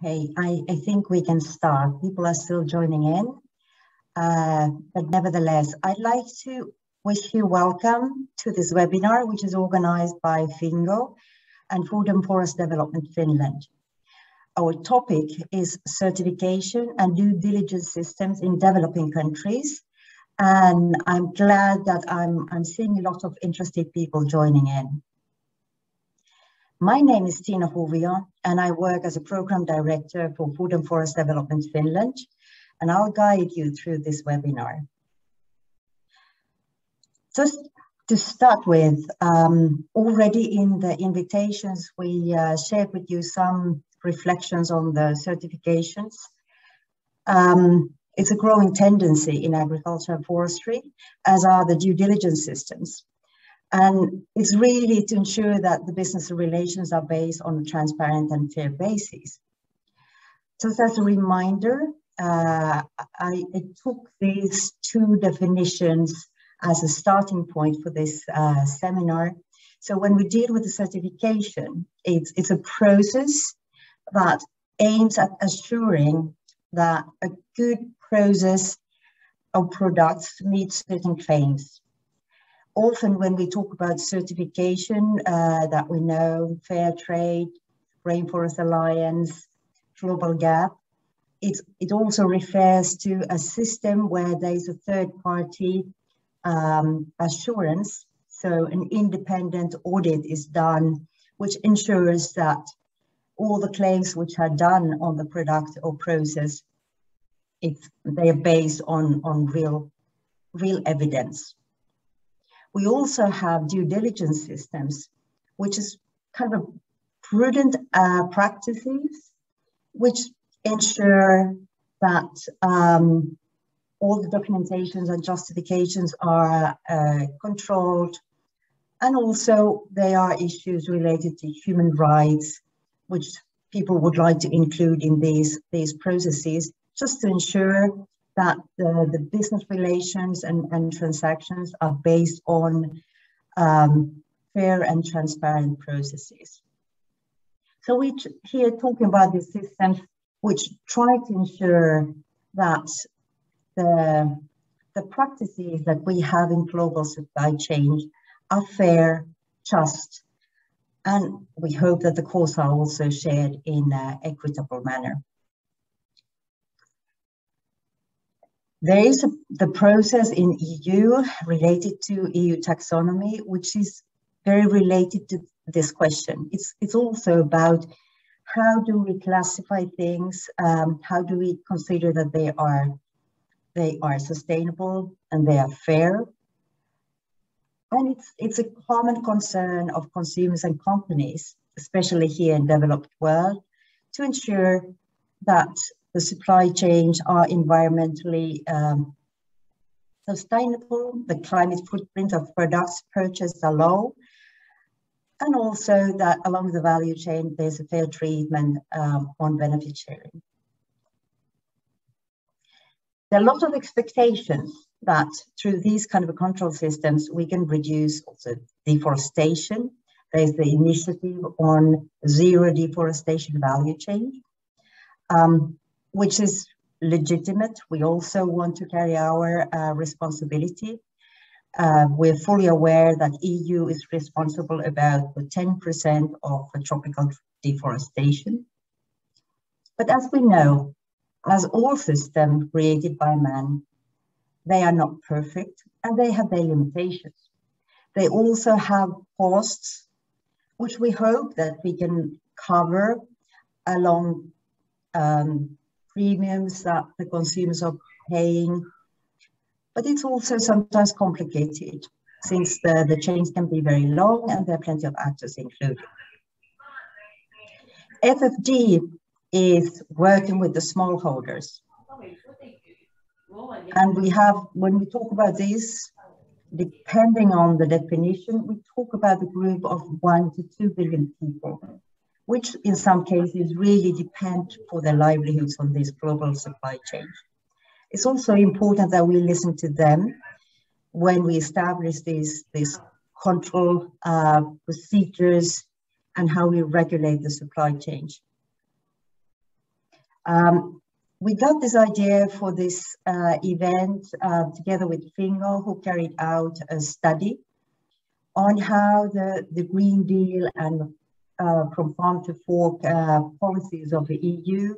Okay, I think we can start. People are still joining in, but nevertheless, I'd like to wish you welcome to this webinar, which is organized by Fingo and Food and Forest Development Finland. Our topic is certification and due diligence systems in developing countries. And I'm glad that I'm seeing a lot of interested people joining in. My name is Tina Hovio, and I work as a program director for Food and Forest Development Finland, and I'll guide you through this webinar. Just to start with, already in the invitations, we shared with you some reflections on the certifications. It's a growing tendency in agriculture and forestry, as are the due diligence systems. And it's really to ensure that the business relations are based on a transparent and fair basis. Just as a reminder, I took these two definitions as a starting point for this seminar. So when we deal with the certification, it's a process that aims at assuring that a good process of products meets certain claims. Often when we talk about certification that we know, Fair Trade, Rainforest Alliance, Global Gap, it also refers to a system where there is a third-party assurance. So an independent audit is done, which ensures that all the claims which are done on the product or process, they are based on real evidence. We also have due diligence systems, which is kind of prudent practices, which ensure that all the documentations and justifications are controlled. And also there are issues related to human rights, which people would like to include in these processes, just to ensure that the business relations and transactions are based on fair and transparent processes. So we're here talking about the systems which try to ensure that the practices that we have in global supply chain are fair, just, and we hope that the costs are also shared in an equitable manner. There is the process in EU related to EU taxonomy, which is very related to this question. It's also about how do we classify things, how do we consider that they are sustainable and they are fair. And it's a common concern of consumers and companies, especially here in the developed world, to ensure that the supply chains are environmentally sustainable, the climate footprint of products purchased are low, and also that along the value chain, there's a fair treatment on benefit sharing. There are a lot of expectations that through these kind of control systems, we can reduce also deforestation. There's the initiative on zero deforestation value chain. Which is legitimate. We also want to carry our responsibility. We're fully aware that EU is responsible about 10% of tropical deforestation. But as we know, as all systems created by man, they are not perfect and they have their limitations. They also have costs, which we hope that we can cover along premiums that the consumers are paying, but it's also sometimes complicated since the chains can be very long and there are plenty of actors included. FFD is working with the smallholders. And we have, when we talk about this, depending on the definition, we talk about a group of 1 to 2 billion people, which in some cases really depend for their livelihoods on this global supply chain. It's also important that we listen to them when we establish these control procedures and how we regulate the supply chain. We got this idea for this event together with Fingo, who carried out a study on how the Green Deal and from farm to fork policies of the EU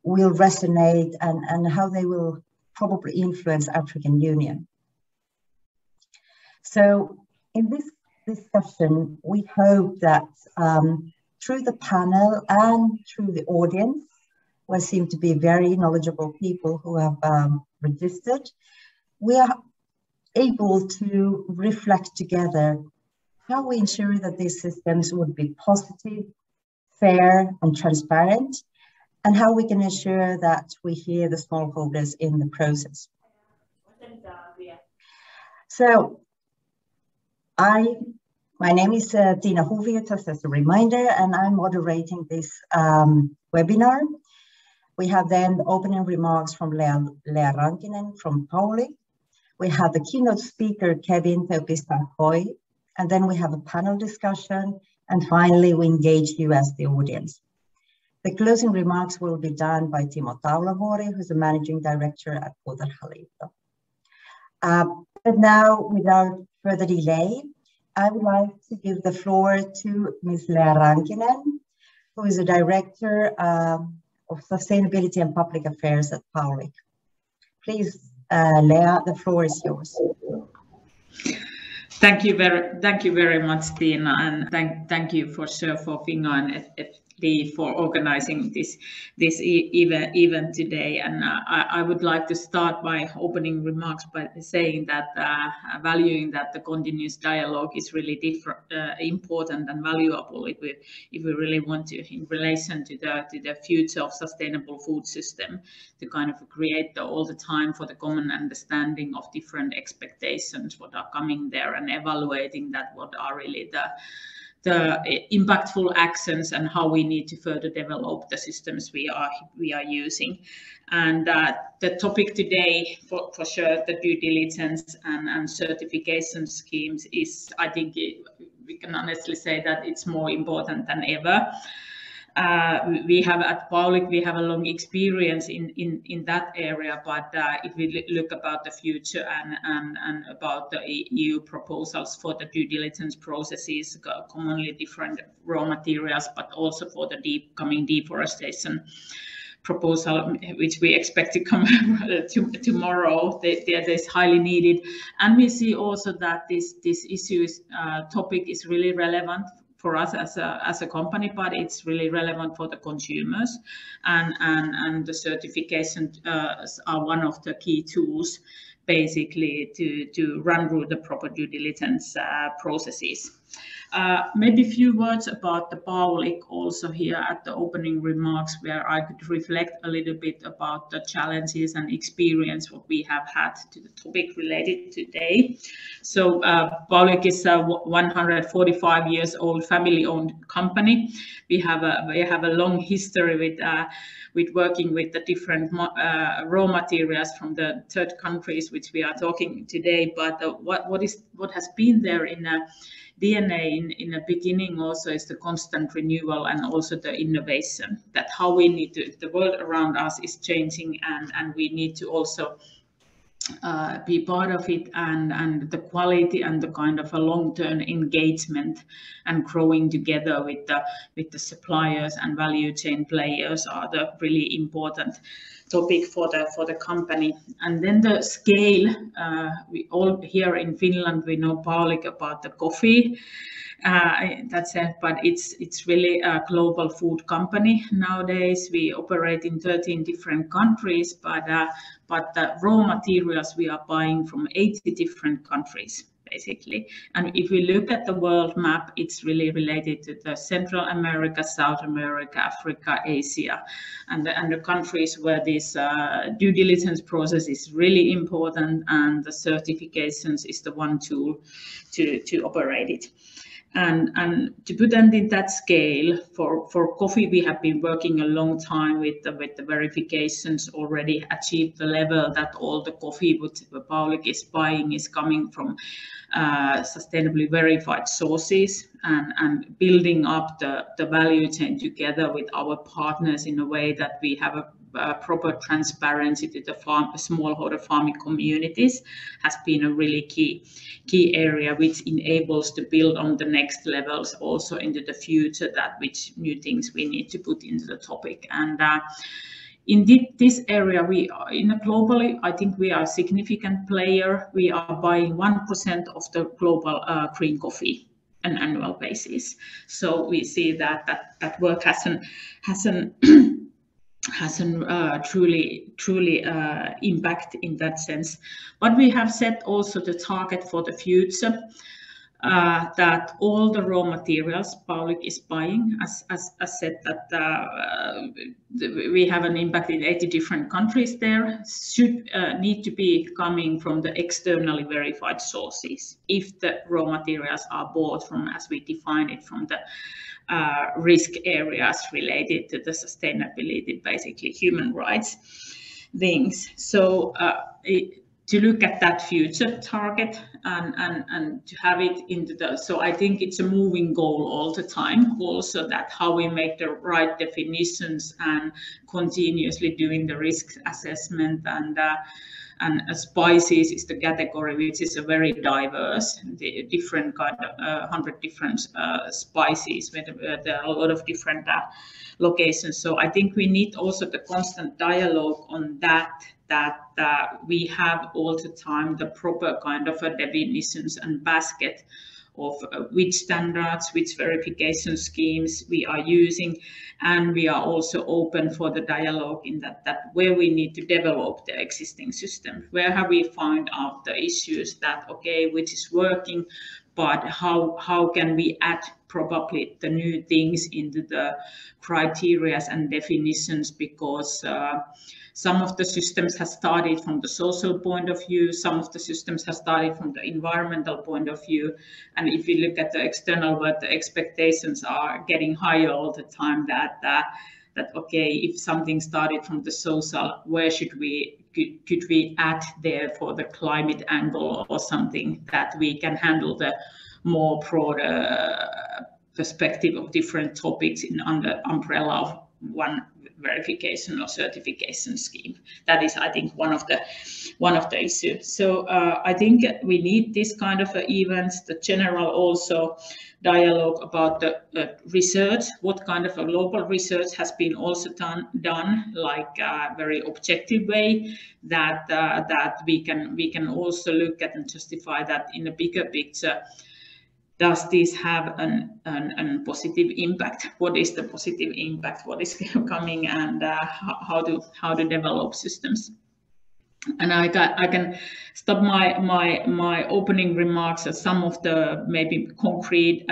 will resonate and how they will probably influence African Union. So in this discussion, we hope that through the panel and through the audience, where seem to be very knowledgeable people who have registered, we are able to reflect together how we ensure that these systems would be positive, fair, and transparent, and how we can ensure that we hear the smallholders in the process. So, my name is Tina Hovia, just as a reminder, and I'm moderating this webinar. We have then the opening remarks from Lea Rankinen from Paulik. We have the keynote speaker, Kevin Teopista-Koi, and then we have a panel discussion, and finally we engage you as the audience. The closing remarks will be done by Timo Taulavuori, who's the Managing Director at Puutarhaliitto. But now, without further delay, I would like to give the floor to Ms. Lea Rankinen, who is the Director of Sustainability and Public Affairs at Paulik. Please, Lea, the floor is yours. Thank you very much, Tina, and thank you for Fingo and FFD for organizing this event today. And I would like to start by opening remarks by saying that valuing that the continuous dialogue is really important and valuable if we really want to, in relation to the future of sustainable food system, to kind of create all the time for the common understanding of different expectations what are coming there, and evaluating that what are really the impactful actions and how we need to further develop the systems we are using. And the topic today, for sure, the due diligence and certification schemes is, I think we can honestly say that it's more important than ever. We have at Paulik, we have a long experience in that area, but if we look about the future and about the EU proposals for the due diligence processes, commonly different raw materials, but also for the coming deforestation proposal, which we expect to come tomorrow, that is highly needed. And we see also that this topic is really relevant for us as a company, but it's really relevant for the consumers, and the certification are one of the key tools, basically, to run through the proper due diligence processes. Maybe a few words about the Paulik also here at the opening remarks, where I could reflect a little bit about the challenges and experience what we have had to the topic related today. So Paulik is a 145 years old family-owned company. We have a long history with working with the different raw materials from the third countries, which we are talking today. But what has been there in DNA in the beginning also is the constant renewal and also the innovation, that how we need to, the world around us is changing, and we need to also be part of it, and the quality and the kind of a long-term engagement and growing together with the suppliers and value chain players are the really important topic for the company. And then the scale, we all here in Finland, we know Paulik about the coffee. That's it, but it's really a global food company nowadays. We operate in 13 different countries, but the raw materials we are buying from 80 different countries, basically. And if we look at the world map, it's really related to the Central America, South America, Africa, Asia, and the countries where this due diligence process is really important, and the certifications is the one tool to operate it. And to put them in that scale, for coffee, we have been working a long time with the verifications, already achieved the level that all the coffee which Paulik is buying is coming from sustainably verified sources and building up the value chain together with our partners in a way that we have a proper transparency to the smallholder farming communities has been a really key area, which enables to build on the next levels also into the future, that which new things we need to put into the topic. And in this area, we are globally, I think we are a significant player. We are buying 1% of the global green coffee on an annual basis. So we see that work hasn't truly impact in that sense. But we have set also the target for the future, that all the raw materials Paulik is buying, as said, that we have an impact in 80 different countries there, should need to be coming from the externally verified sources if the raw materials are bought from, as we define it, from the risk areas related to the sustainability, basically human rights things. So to look at that future target and to have it into the, so I think it's a moving goal all the time, also that how we make the right definitions and continuously doing the risk assessment. And spices is the category which is a very diverse, the different kind of 100 different spices, where there are a lot of different locations. So I think we need also the constant dialogue on that we have all the time the proper kind of definitions and basket of which standards, which verification schemes we are using, and we are also open for the dialogue in that where we need to develop the existing system, where have we found out the issues that, okay, which is working, but how can we add probably the new things into the criteria and definitions, because some of the systems have started from the social point of view, some of the systems have started from the environmental point of view. And if you look at the external world, the expectations are getting higher all the time, that okay, if something started from the social, where could we add there for the climate angle or something that we can handle the more broad perspective of different topics under the umbrella of one verification or certification scheme. That is, I think, one of the issues. So I think we need this kind of events, the general also dialogue about the research, what kind of a global research has been also done like a very objective way, that we can also look at and justify that in a bigger picture. Does this have a positive impact? What is the positive impact? What is coming, and how to develop systems? And I can stop my opening remarks at some of the maybe concrete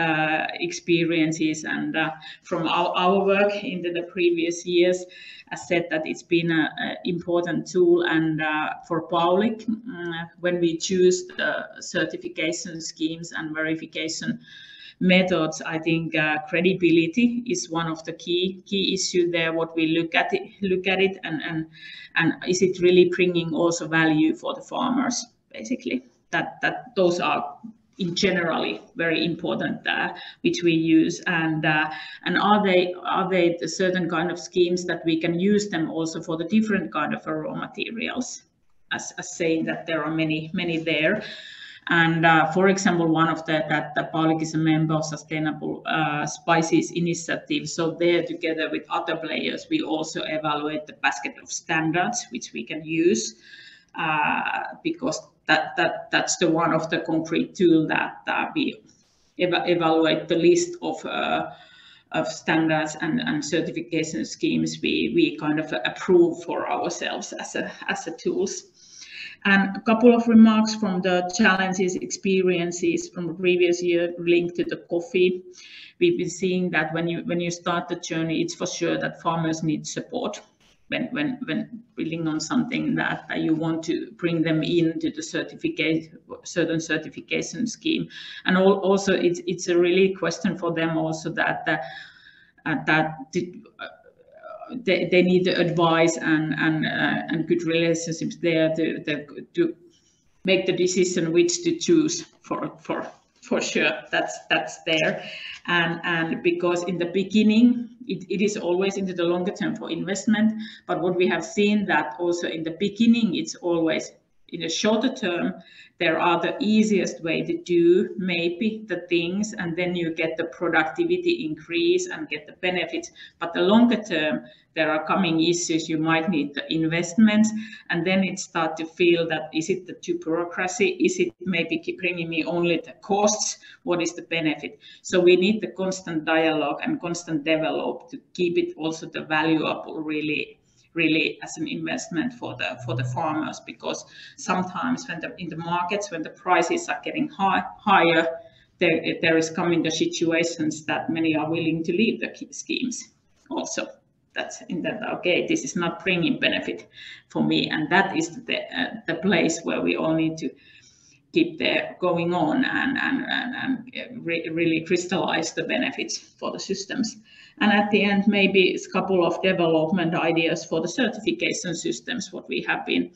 experiences and from our work into the previous years. I said that it's been an important tool, and for Paulik, when we choose the certification schemes and verification methods, I think credibility is one of the key issue there. What we look at it, and is it really bringing also value for the farmers? Basically, that those are in generally very important, which we use, and are they the certain kind of schemes that we can use them also for the different kind of raw materials, as saying that there are many there. And for example, one of that Paulik is a member of Sustainable Spices Initiative. So there, together with other players, we also evaluate the basket of standards which we can use, because that's the one of the concrete tool that we evaluate the list of standards and certification schemes we kind of approve for ourselves as a tools. And a couple of remarks from the challenges, experiences from the previous year linked to the coffee. We've been seeing that when you start the journey, it's for sure that farmers need support when building on something that you want to bring them into the certain certification scheme. And also it's a really question for them also that they need the advice and good relationships there to make the decision which to choose for sure. That's there, and because in the beginning it is always into the longer term for investment, but what we have seen that also in the beginning it's always in a shorter term. There are the easiest way to do maybe the things, and then you get the productivity increase and get the benefits. But the longer term, there are coming issues. You might need the investments, and then it start to feel that is it the too bureaucracy? Is it maybe bringing me only the costs? What is the benefit? So we need the constant dialogue and constant develop to keep it also the valuable really as an investment for the farmers, because sometimes when in the markets when the prices are getting higher, there is coming the situations that many are willing to leave the schemes also. That's in that, okay, this is not bringing benefit for me, and that is the place where we all need to keep there going on and really crystallize the benefits for the systems. And at the end, maybe it's a couple of development ideas for the certification systems, what we have been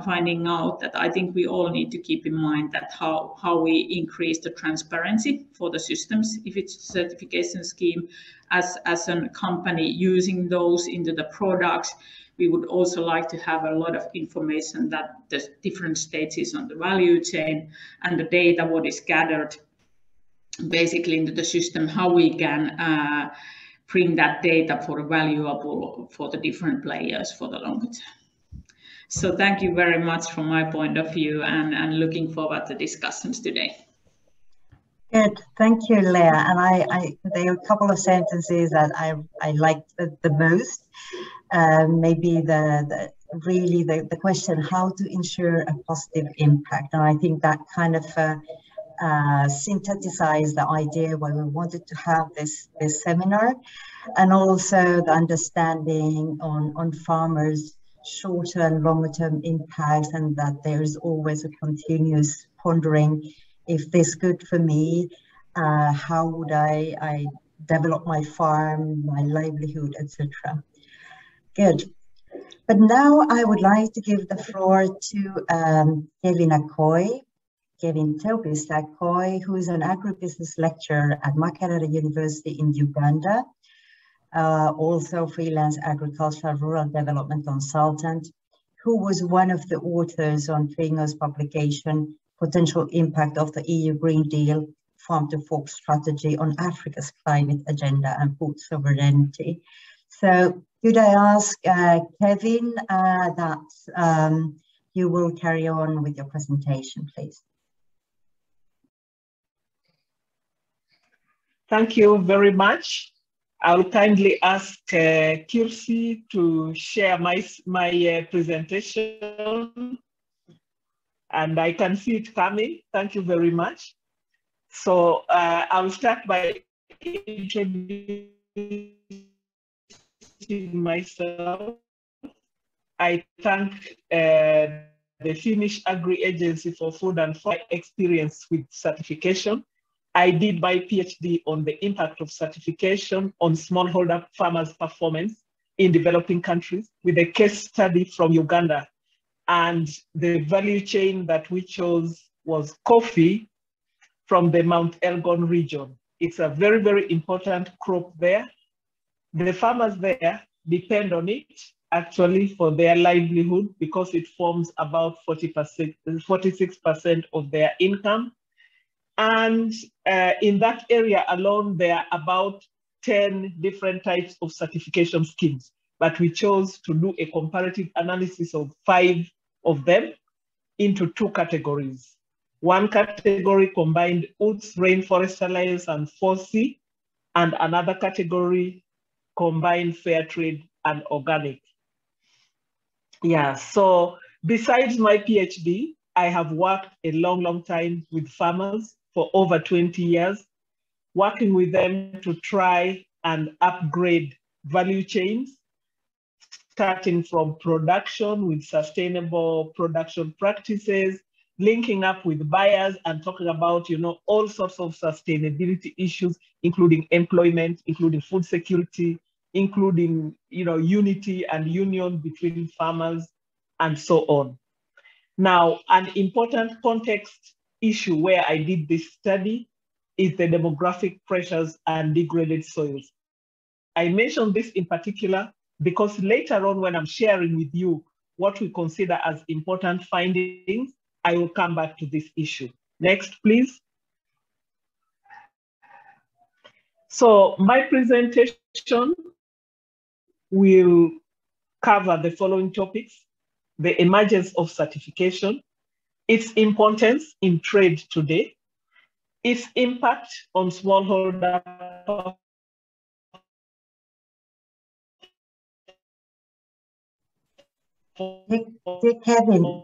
finding out, that I think we all need to keep in mind that how we increase the transparency for the systems. If it's a certification scheme, as a company using those into the products, we would also like to have a lot of information that the different stages on the value chain and the data what is gathered basically into the system, how we can bring that data for valuable for the different players for the longer term. So thank you very much from my point of view, and looking forward to discussions today. Good, thank you, Leah. And there are a couple of sentences that I liked the most. Maybe the question how to ensure a positive impact, and I think that kind of synthesized the idea why we wanted to have this seminar, and also the understanding on farmers' short and longer term impacts, and that there is always a continuous pondering, if this good for me, how would I develop my farm, my livelihood, etc. Good. But now I would like to give the floor to Kevin Topis Akoi, who is an agribusiness lecturer at Makerere University in Uganda, also freelance agricultural rural development consultant, who was one of the authors on Fingo's publication, Potential Impact of the EU Green Deal Farm to Fork Strategy on Africa's Climate Agenda and Food Sovereignty. So could I ask Kevin that you will carry on with your presentation, please? Thank you very much. I'll kindly ask Kirsi to share my presentation, and I can see it coming. Thank you very much. So I'll start by introducing myself. I thank the Finnish Agri-Agency for Food and Farm experience with certification. I did my PhD on the impact of certification on smallholder farmers' performance in developing countries with a case study from Uganda. And the value chain that we chose was coffee from the Mount Elgon region. It's a very, very important crop there. The farmers there depend on it actually for their livelihood, because it forms about 46% of their income. And in that area alone, there are about 10 different types of certification schemes, but we chose to do a comparative analysis of 5 of them into 2 categories. One category combined UTZ, Rainforest Alliance, and 4C, and another category combined fair trade and organic. Yeah, so besides my PhD, I have worked a long, long time with farmers for over 20 years, working with them to try and upgrade value chains, starting from production with sustainable production practices, linking up with buyers and talking about, all sorts of sustainability issues, including employment, including food security, including, unity and union between farmers, and so on. Now, an important context issue where I did this study is the demographic pressures and degraded soils. I mentioned this in particular because later on when I'm sharing with you what we consider as important findings, I will come back to this issue. Next, please. So my presentation will cover the following topics: the emergence of certification, its importance in trade today, its impact on smallholder. Kevin,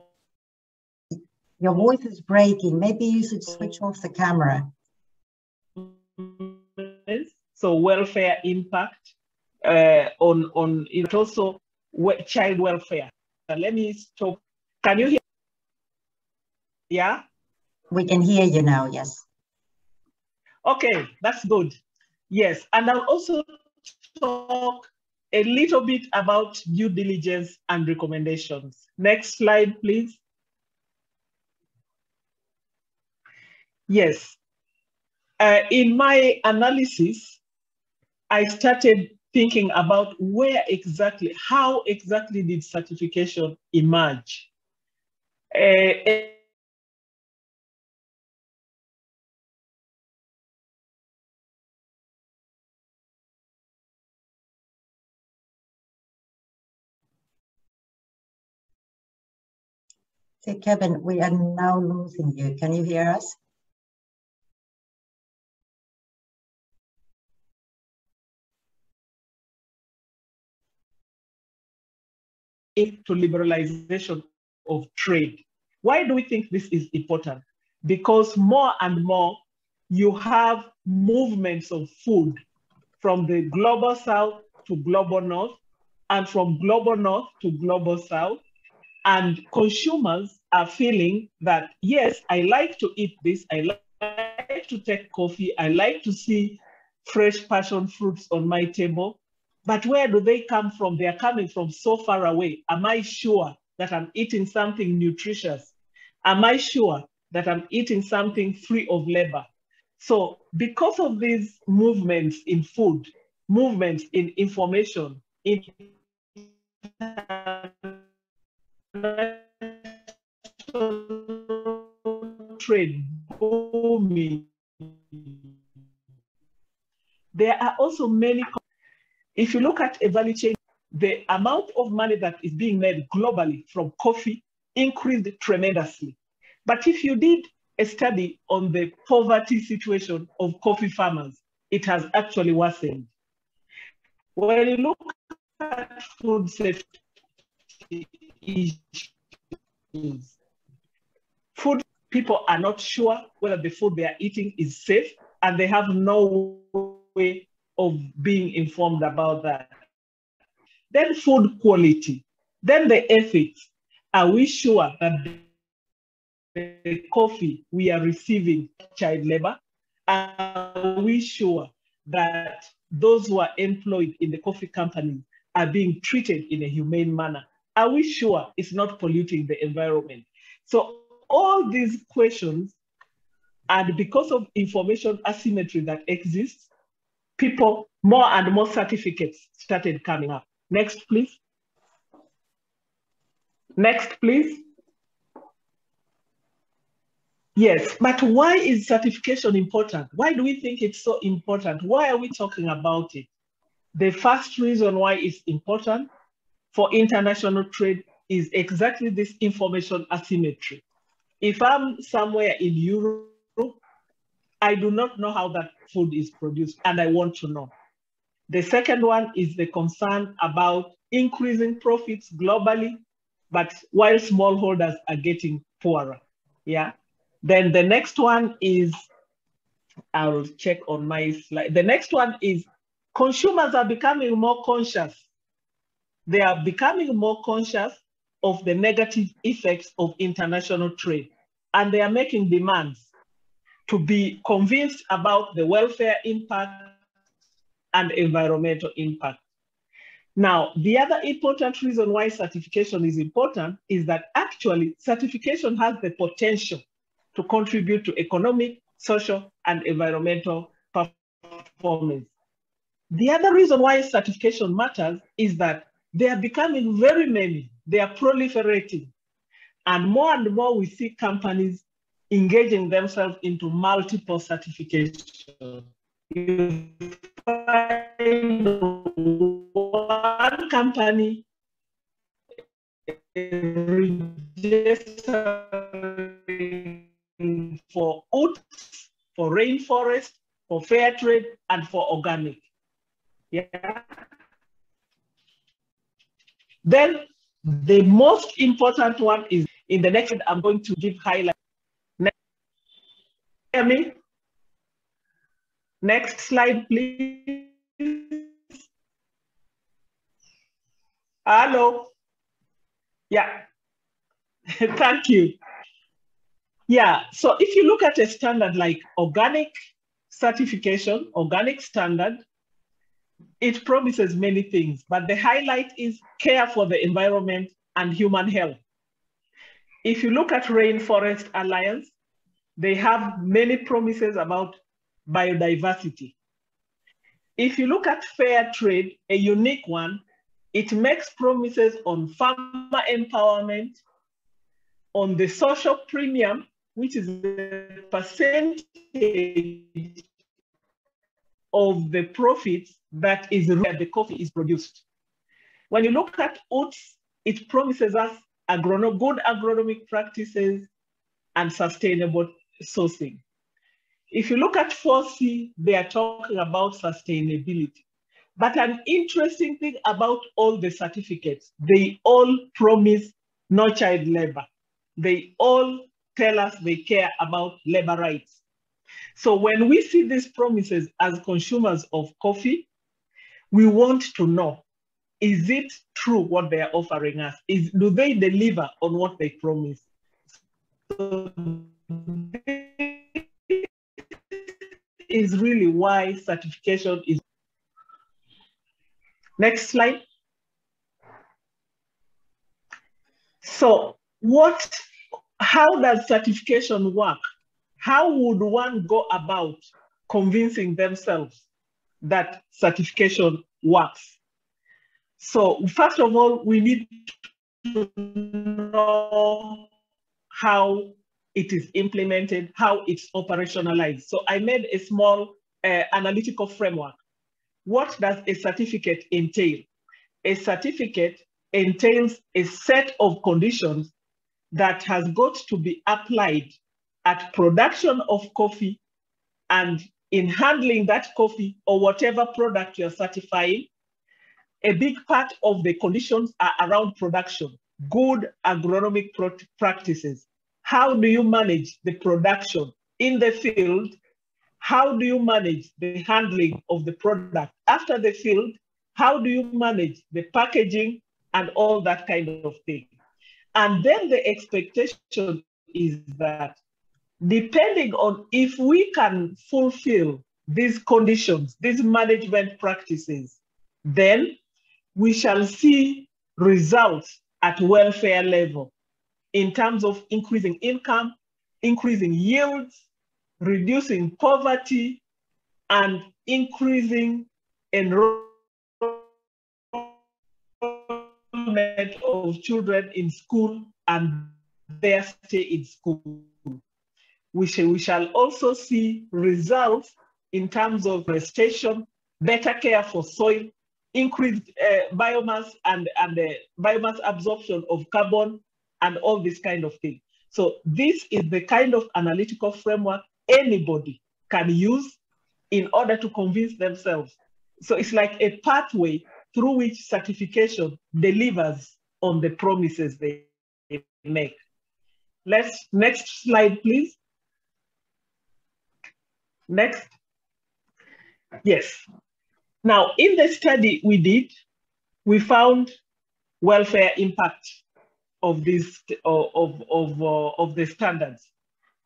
your voice is breaking. Maybe you should switch off the camera. So welfare impact on it, also child welfare. Let me stop. Can you hear? Yeah? We can hear you now, yes. Okay, that's good. Yes, and I'll also talk a little bit about due diligence and recommendations. Next slide, please. Yes, in my analysis, I started thinking about how exactly did certification emerge? Okay, Kevin, we are now losing you. Can you hear us? To liberalization of trade. Why do we think this is important? Because more and more you have movements of food from the global south to global north, and from global north to global south. And consumers are feeling that, yes, I like to eat this, I like to take coffee, I like to see fresh passion fruits on my table. But where do they come from? They are coming from so far away. Am I sure that I'm eating something nutritious? Am I sure that I'm eating something free of labor? So because of these movements in food, movements in information, in trade booming, there are also many. If you look at a value chain, the amount of money that is being made globally from coffee increased tremendously. But if you did a study on the poverty situation of coffee farmers, it has actually worsened. When you look at food safety issues, food people are not sure whether the food they are eating is safe, and they have no way of being informed about that. Then food quality, then the ethics. Are we sure that the coffee we are receiving child labor? Are we sure that those who are employed in the coffee company are being treated in a humane manner? Are we sure it's not polluting the environment? So all these questions, and because of information asymmetry that exists, people, more and more certificates started coming up. Next, please. Next, please. Yes, but why is certification important? Why do we think it's so important? Why are we talking about it? The first reason why it's important for international trade is exactly this information asymmetry. If I'm somewhere in Europe, I do not know how that food is produced, and I want to know. The second one is the concern about increasing profits globally, but while smallholders are getting poorer. Yeah. Then the next one is, I'll check on my slide. The next one is consumers are becoming more conscious. They are becoming more conscious of the negative effects of international trade, and they are making demands to be convinced about the welfare impact and environmental impact. Now, the other important reason why certification is important is that actually certification has the potential to contribute to economic, social, and environmental performance. The other reason why certification matters is that they are becoming very many, they are proliferating, and more we see companies engaging themselves into multiple certifications. You find one company registering for oats, for rainforest, for fair trade, and for organic. Yeah. Then the most important one is in the next, I'm going to give highlights. Hear me? Next slide, please. Hello. Yeah. Thank you. Yeah. So if you look at a standard like organic certification, organic standard, it promises many things, but the highlight is care for the environment and human health. If you look at Rainforest Alliance, they have many promises about biodiversity. If you look at fair trade, a unique one, it makes promises on farmer empowerment, on the social premium, which is the percentage of the profits that is where the coffee is produced. When you look at oats, it promises us good agronomic practices and sustainable sourcing. If you look at 4C, they are talking about sustainability. But an interesting thing about all the certificates, they all promise no child labor. They all tell us they care about labor rights. So when we see these promises as consumers of coffee, we want to know, is it true what they are offering us? Do they deliver on what they promise? So this is really why certification is. Next slide. So how does certification work? How would one go about convincing themselves that certification works? So first of all, we need to know how it is implemented, how it's operationalized. So I made a small analytical framework. What does a certificate entail? A certificate entails a set of conditions that has got to be applied at production of coffee and in handling that coffee or whatever product you're certifying. A big part of the conditions are around production, good agronomic practices. How do you manage the production in the field? How do you manage the handling of the product after the field? How do you manage the packaging and all that kind of thing? And then the expectation is that depending on if we can fulfill these conditions, these management practices, then we shall see results at welfare level in terms of increasing income, increasing yields, reducing poverty, and increasing enrollment of children in school and their stay in school. We shall also see results in terms of forestation, better care for soil, increased biomass and biomass absorption of carbon, and all this kind of thing. So this is the kind of analytical framework anybody can use in order to convince themselves. So it's like a pathway through which certification delivers on the promises they make. Next slide, please. Next. Yes. Now, in the study we did, we found welfare impact of this of the standards.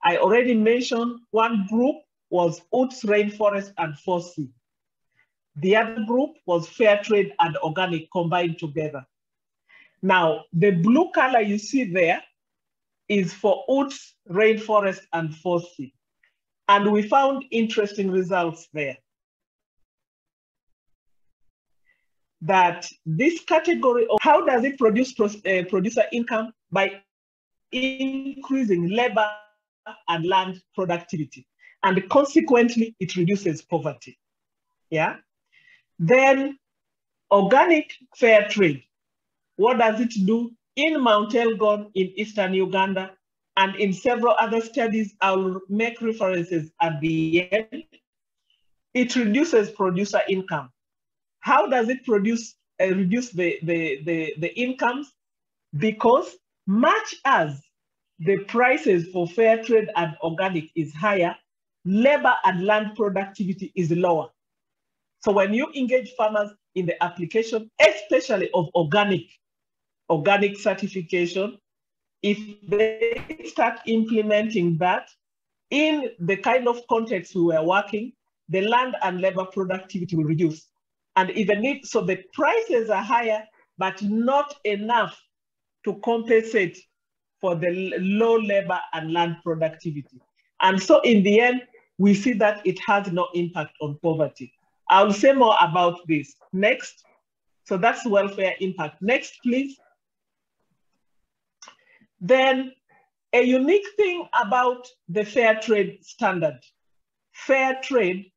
I already mentioned one group was oats, rainforest, and 4C. The other group was fair trade and organic combined together. Now, the blue color you see there is for oats, rainforest, and forestry. And we found interesting results there. That this category of how does it produce producer income? By increasing labor and land productivity. And consequently, it reduces poverty. Yeah. Then organic fair trade. What does it do? In Mount Elgon in Eastern Uganda and in several other studies, I'll make references at the end. It reduces producer income. How does it reduce the incomes? Because much as the prices for fair trade and organic is higher, labor and land productivity is lower. So when you engage farmers in the application, especially of organic certification, if they start implementing that in the kind of context we were working, the land and labor productivity will reduce. And even if, so the prices are higher, but not enough to compensate for the low labor and land productivity. And so in the end, we see that it has no impact on poverty. I'll say more about this. Next. So that's welfare impact. Next, please. Then a unique thing about the fair trade standard. Fair trade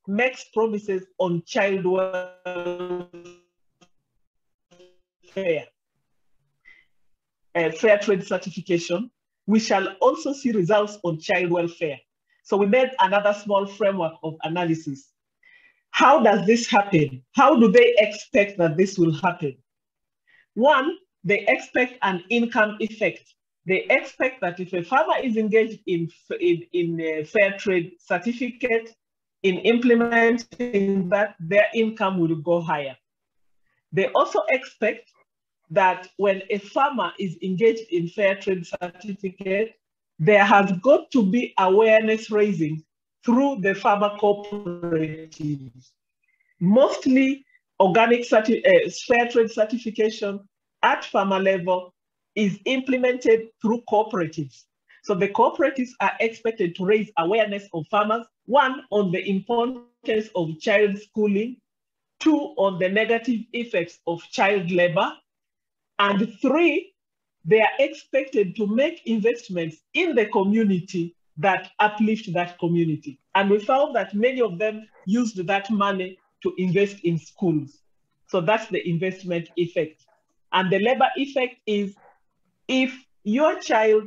makes promises on child welfare. Fair trade certification, we shall also see results on child welfare. So we made another small framework of analysis. How does this happen? How do they expect that this will happen? One, they expect an income effect. They expect that if a farmer is engaged in a fair trade certificate, in implementing that, their income will go higher. They also expect that when a farmer is engaged in fair trade certificate, there has got to be awareness raising through the farmer cooperatives. Mostly organic fair trade certification at farmer level is implemented through cooperatives. So the cooperatives are expected to raise awareness of farmers, one, on the importance of child schooling, two, on the negative effects of child labor, and three, they are expected to make investments in the community that uplift that community. And we found that many of them used that money to invest in schools. So that's the investment effect. And the labor effect is if your child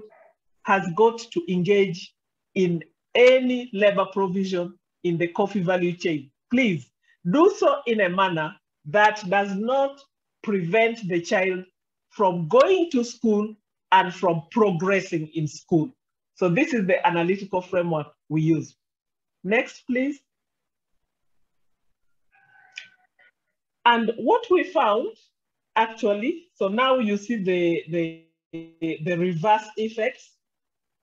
has got to engage in any labor provision in the coffee value chain, please do so in a manner that does not prevent the child from going to school and from progressing in school. So this is the analytical framework we use. Next, please. And what we found, actually, so now you see the reverse effects.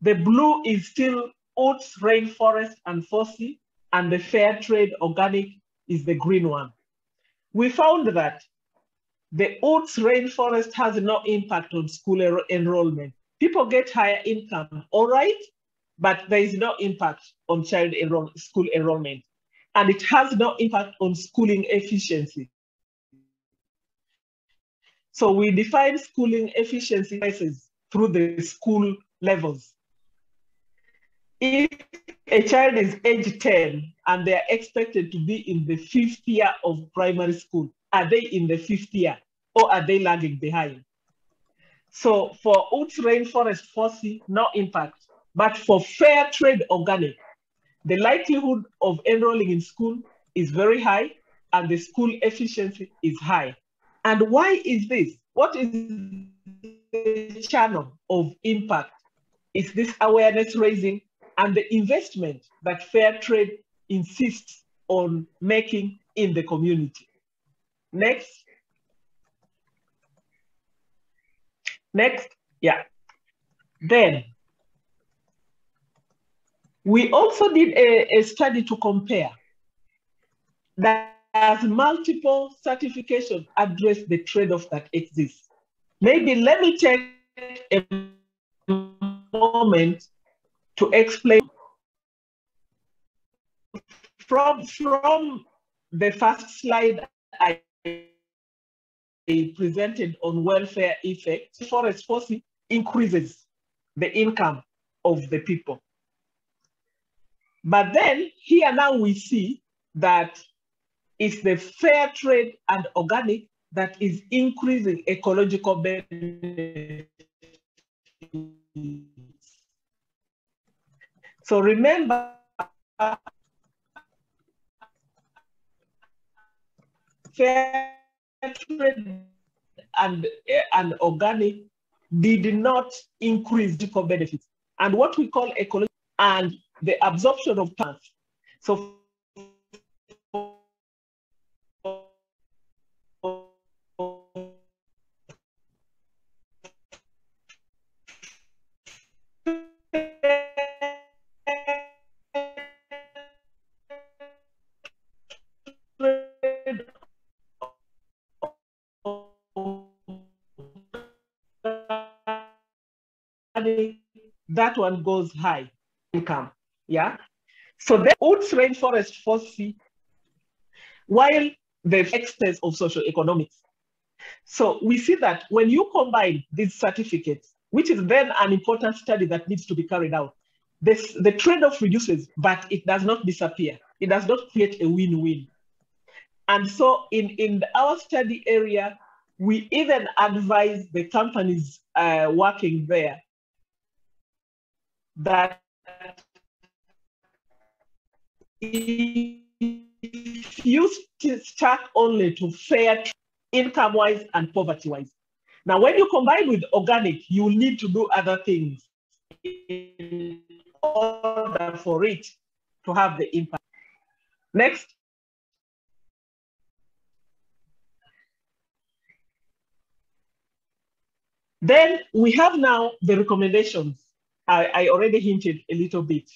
The blue is still oats, rainforest, and forestry, and the fair trade organic is the green one. We found that the oats rainforest has no impact on school enrollment. People get higher income, all right, but there is no impact on school enrollment. And it has no impact on schooling efficiency. So we define schooling efficiency through the school levels. If a child is age 10 and they are expected to be in the 5th year of primary school, are they in the 5th year or are they lagging behind? So for oats, rainforest, forestry, no impact. But for fair trade organic, the likelihood of enrolling in school is very high and the school efficiency is high. And why is this? What is the channel of impact? It's this awareness raising and the investment that fair trade insists on making in the community. Next. Next, yeah. Then, we also did a study to compare does multiple certification address the trade-off that exists? Maybe let me take a moment to explain. From the first slide I presented on welfare effects, forest policy increases the income of the people. But then here now we see that it's the fair trade and organic that is increasing ecological benefits. So remember, fair trade and organic did not increase ecological benefits. And what we call ecological and the absorption of plants. So that one goes high income, yeah? So the Woods Rainforest Policy, while the extent of social economics. So we see that when you combine these certificates, which is then an important study that needs to be carried out, the trade-off reduces, but it does not disappear. It does not create a win-win. And so in our study area, we even advise the companies working there that if you stuck only to fair income-wise and poverty-wise. Now, when you combine with organic, you will need to do other things in order for it to have the impact. Next. Then we have now the recommendations. I already hinted a little bit.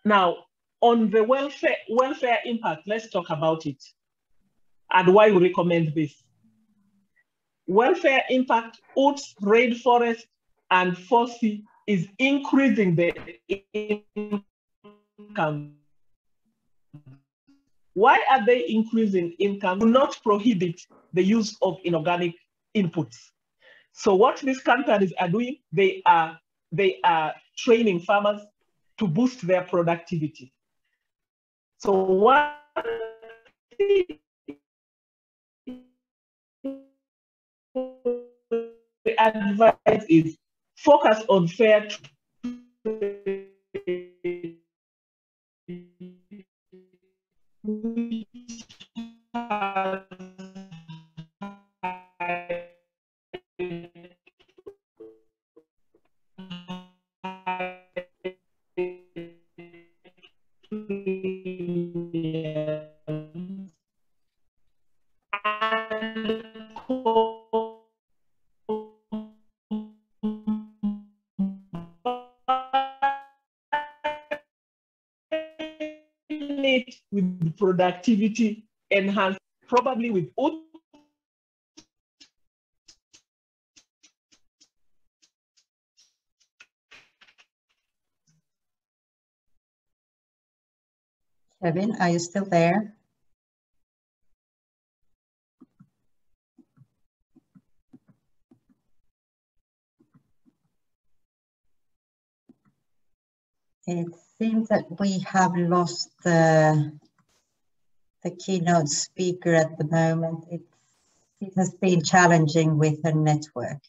Now, on the welfare impact, let's talk about it and why we recommend this. Welfare impact, Woods, rainforest, and FFD is increasing the income. Why are they increasing income? Do not prohibit the use of inorganic inputs. So what these companies are doing, they are training farmers to boost their productivity. So what the advice is focus on fair trade. With productivity enhanced, probably with Woods. Kevin, are you still there? It seems that we have lost the keynote speaker at the moment. It has been challenging with her network.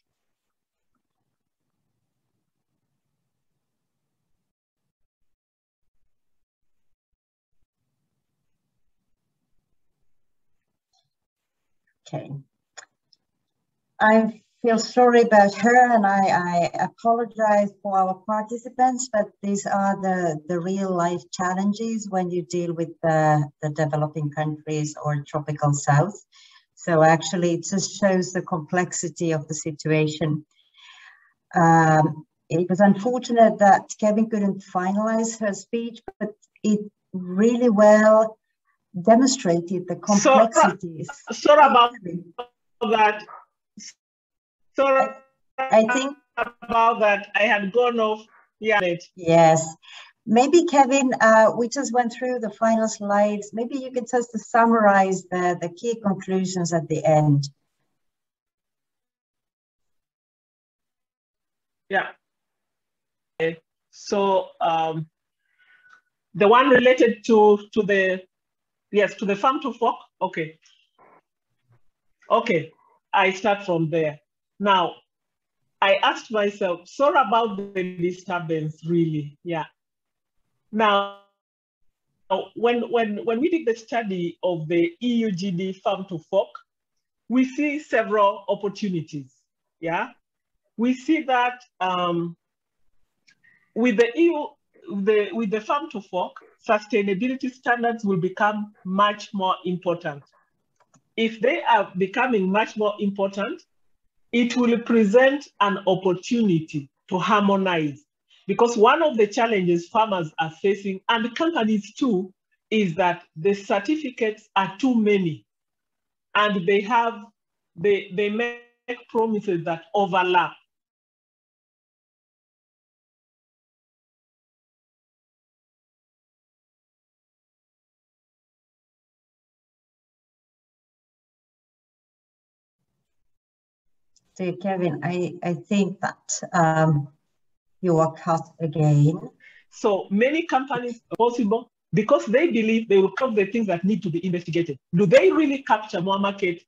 Okay. I feel sorry about her, and I apologize for our participants, but these are the real life challenges when you deal with the developing countries or tropical south. So actually it just shows the complexity of the situation. It was unfortunate that Kevin couldn't finalize her speech, but it really well demonstrated the complexities. Sorry about that. Sorry I think about that. I had gone off. Yeah. Yes. Maybe Kevin, we just went through the final slides. Maybe you could just summarize the key conclusions at the end. Yeah. Okay. So the one related to the farm to fork. Okay. Okay. I start from there. Now, I asked myself, sorry about the disturbance, really. Yeah. Now, when we did the study of the EUGD farm to fork, we see several opportunities. Yeah. We see that with the farm to fork, sustainability standards will become much more important. If they are becoming much more important, it will present an opportunity to harmonize, because one of the challenges farmers are facing, and companies too, is that the certificates are too many, and they make promises that overlap. So Kevin, I think that you are cut again. So many companies are possible because they believe they will cover the things that need to be investigated. Do they really capture more market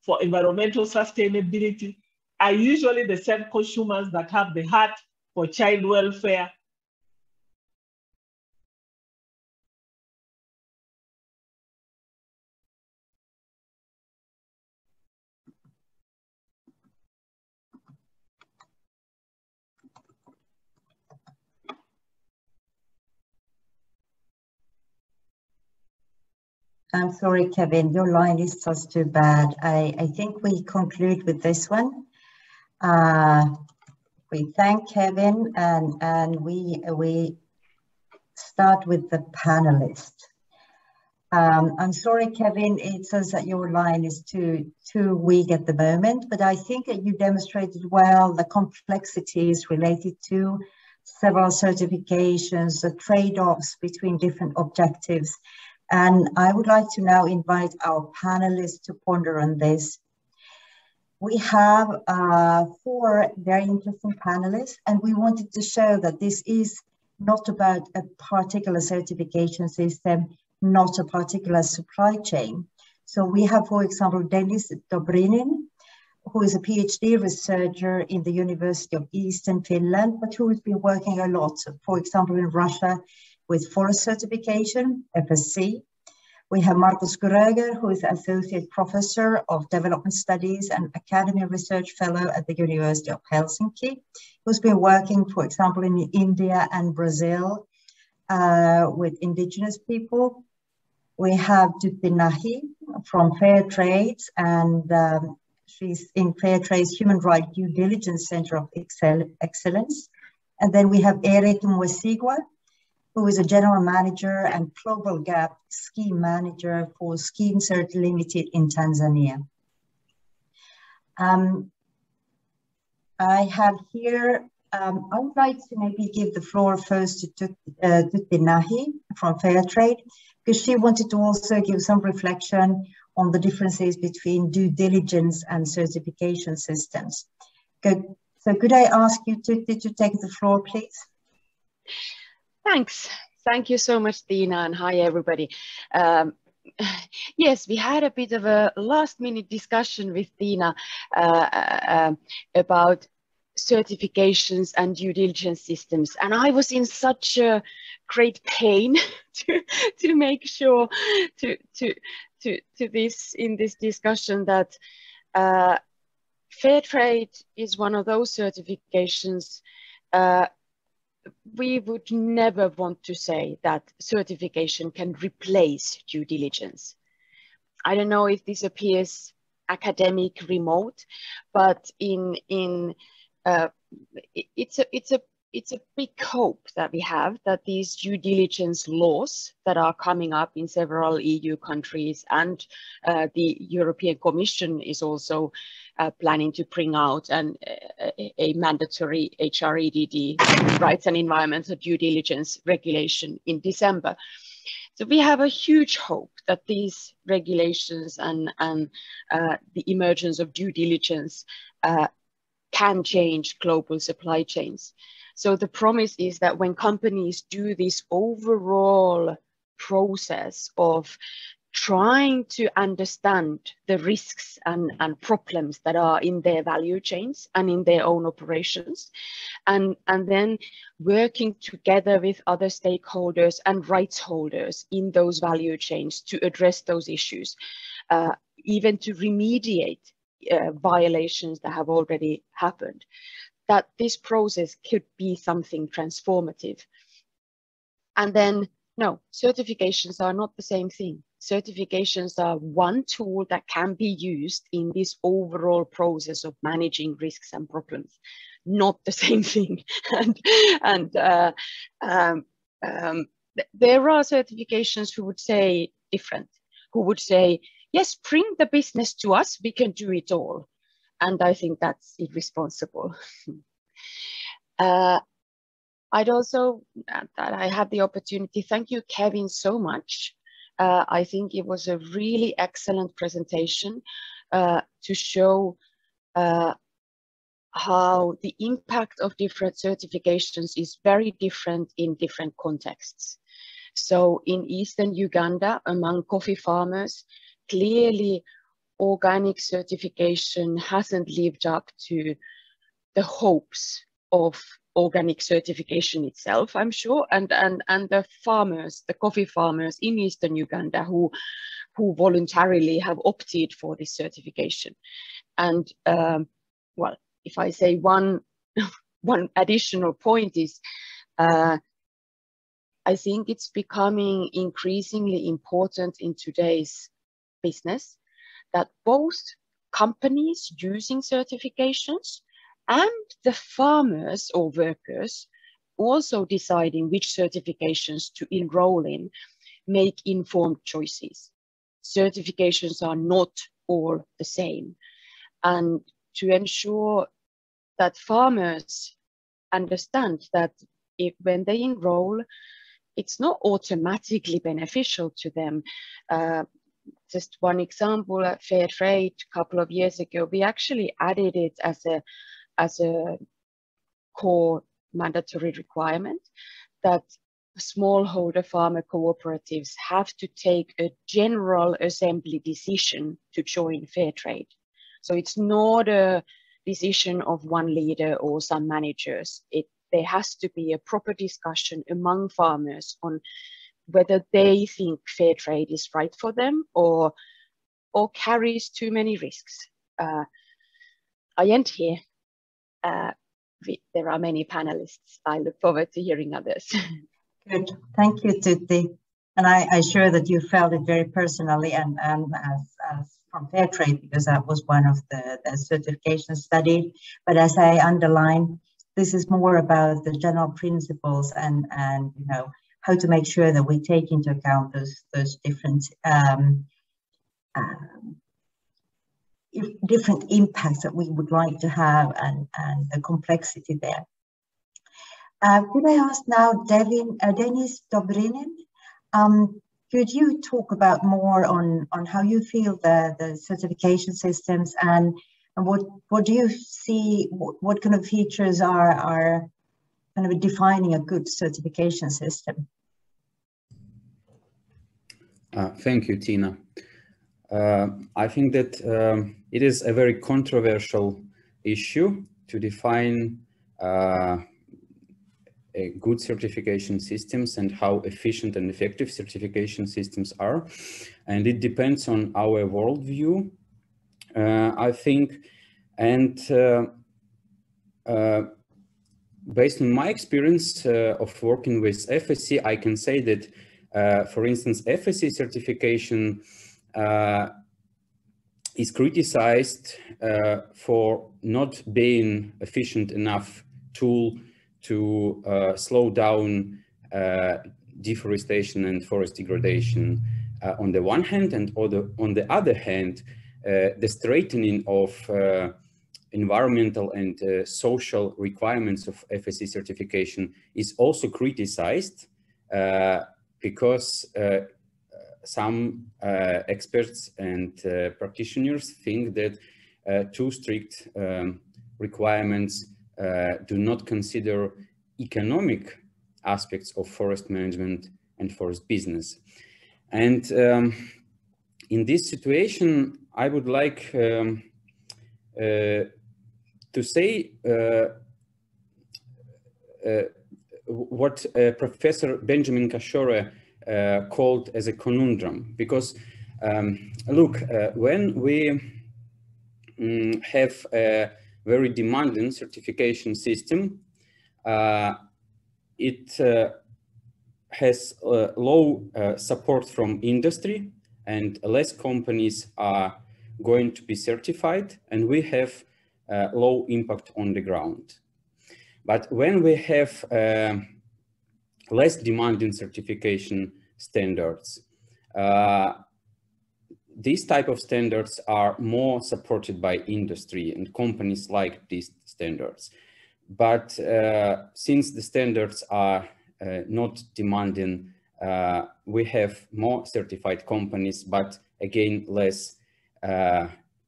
for environmental sustainability? Are usually the same consumers that have the heart for child welfare? I'm sorry, Kevin, your line is just too bad. I think we conclude with this one. We thank Kevin and we start with the panelists. I'm sorry, Kevin, it says that your line is too weak at the moment, but I think that you demonstrated well the complexities related to several certifications, the trade-offs between different objectives. And I would like to now invite our panelists to ponder on this. We have 4 very interesting panelists, and we wanted to show that this is not about a particular certification system, not a particular supply chain. So we have, for example, Denis Dobrinin, who is a PhD researcher in the University of Eastern Finland, but who has been working a lot, for example, in Russia with forest certification, FSC. We have Markus Gröger, who is Associate Professor of Development Studies and Academy Research Fellow at the University of Helsinki, who's been working, for example, in India and Brazil with indigenous people. We have Tutti Nahi from Fair Trades, and she's in Fair Trade's Human Rights Due Diligence Center of Excellence. And then we have Erik Mwesigwa, who is a general manager and Global Gap scheme manager for Scheme Cert Limited in Tanzania. I have here, I would like to maybe give the floor first to Tutti Nahi from Fairtrade, because she wanted to also give some reflection on the differences between due diligence and certification systems. Good. So could I ask you, Tutti, to take the floor, please? Thanks. Thank you so much, Tina, and hi, everybody. Yes, we had a bit of a last-minute discussion with Tina about certifications and due diligence systems, and I was in such a great pain to make sure in this discussion that fair trade is one of those certifications. We would never want to say that certification can replace due diligence. I don't know if this appears academic, remote, but it's a it's a big hope that we have that these due diligence laws that are coming up in several EU countries, and the European Commission is also planning to bring out a mandatory HREDD, rights and environmental due diligence regulation in December. So we have a huge hope that these regulations and the emergence of due diligence can change global supply chains. So the promise is that when companies do this overall process of trying to understand the risks and problems that are in their value chains and in their own operations, and then working together with other stakeholders and rights holders in those value chains to address those issues, even to remediate violations that have already happened, that this process could be something transformative. And then, no, certifications are not the same thing. Certifications are one tool that can be used in this overall process of managing risks and problems, not the same thing. And there are certifications who would say different, who would say, yes, bring the business to us, we can do it all. And I think that's irresponsible. I'd also, that I had the opportunity, thank you, Kevin, so much. I think it was a really excellent presentation to show how the impact of different certifications is very different in different contexts. So in Eastern Uganda, among coffee farmers, clearly organic certification hasn't lived up to the hopes of organic certification itself, I'm sure, and the farmers, the coffee farmers in Eastern Uganda who voluntarily have opted for this certification. And well, if I say one additional point is, I think it's becoming increasingly important in today's business that both companies using certifications and the farmers or workers also deciding which certifications to enroll in make informed choices. Certifications are not all the same. And to ensure that farmers understand that when they enroll, it's not automatically beneficial to them. Just one example, at Fair Trade a couple of years ago, we actually added it as a core mandatory requirement that smallholder farmer cooperatives have to take a general assembly decision to join Fair Trade. So it's not a decision of one leader or some managers. There has to be a proper discussion among farmers on whether they think fair trade is right for them or carries too many risks. I end here. There are many panelists. I look forward to hearing others. Good. Thank you, Tutti. And I'm sure that you felt it very personally and as from Fair Trade, because that was one of the certifications studied. But as I underline, this is more about the general principles and you know, how to make sure that we take into account those different different impacts that we would like to have and the complexity there. Could I ask now Denis Dobrinin? Could you talk about more on how you feel the certification systems and what do you see, what kind of features are kind of defining a good certification system? Thank you, Tina. I think that it is a very controversial issue to define good certification systems and how efficient and effective certification systems are. And it depends on our worldview, I think. And based on my experience of working with FSC, I can say that, for instance, FSC certification is criticized for not being efficient enough tool to slow down deforestation and forest degradation on the one hand, and on the other hand, the straightening of environmental and social requirements of FSC certification is also criticized because some experts and practitioners think that too strict requirements do not consider economic aspects of forest management and forest business. And in this situation, I would like to say what Professor Benjamin Kashore called as a conundrum, because look, when we have a very demanding certification system, it has low support from industry, and less companies are going to be certified, and we have low impact on the ground. But when we have less demanding certification standards, these type of standards are more supported by industry, and companies like these standards. But since the standards are not demanding, we have more certified companies, but again, less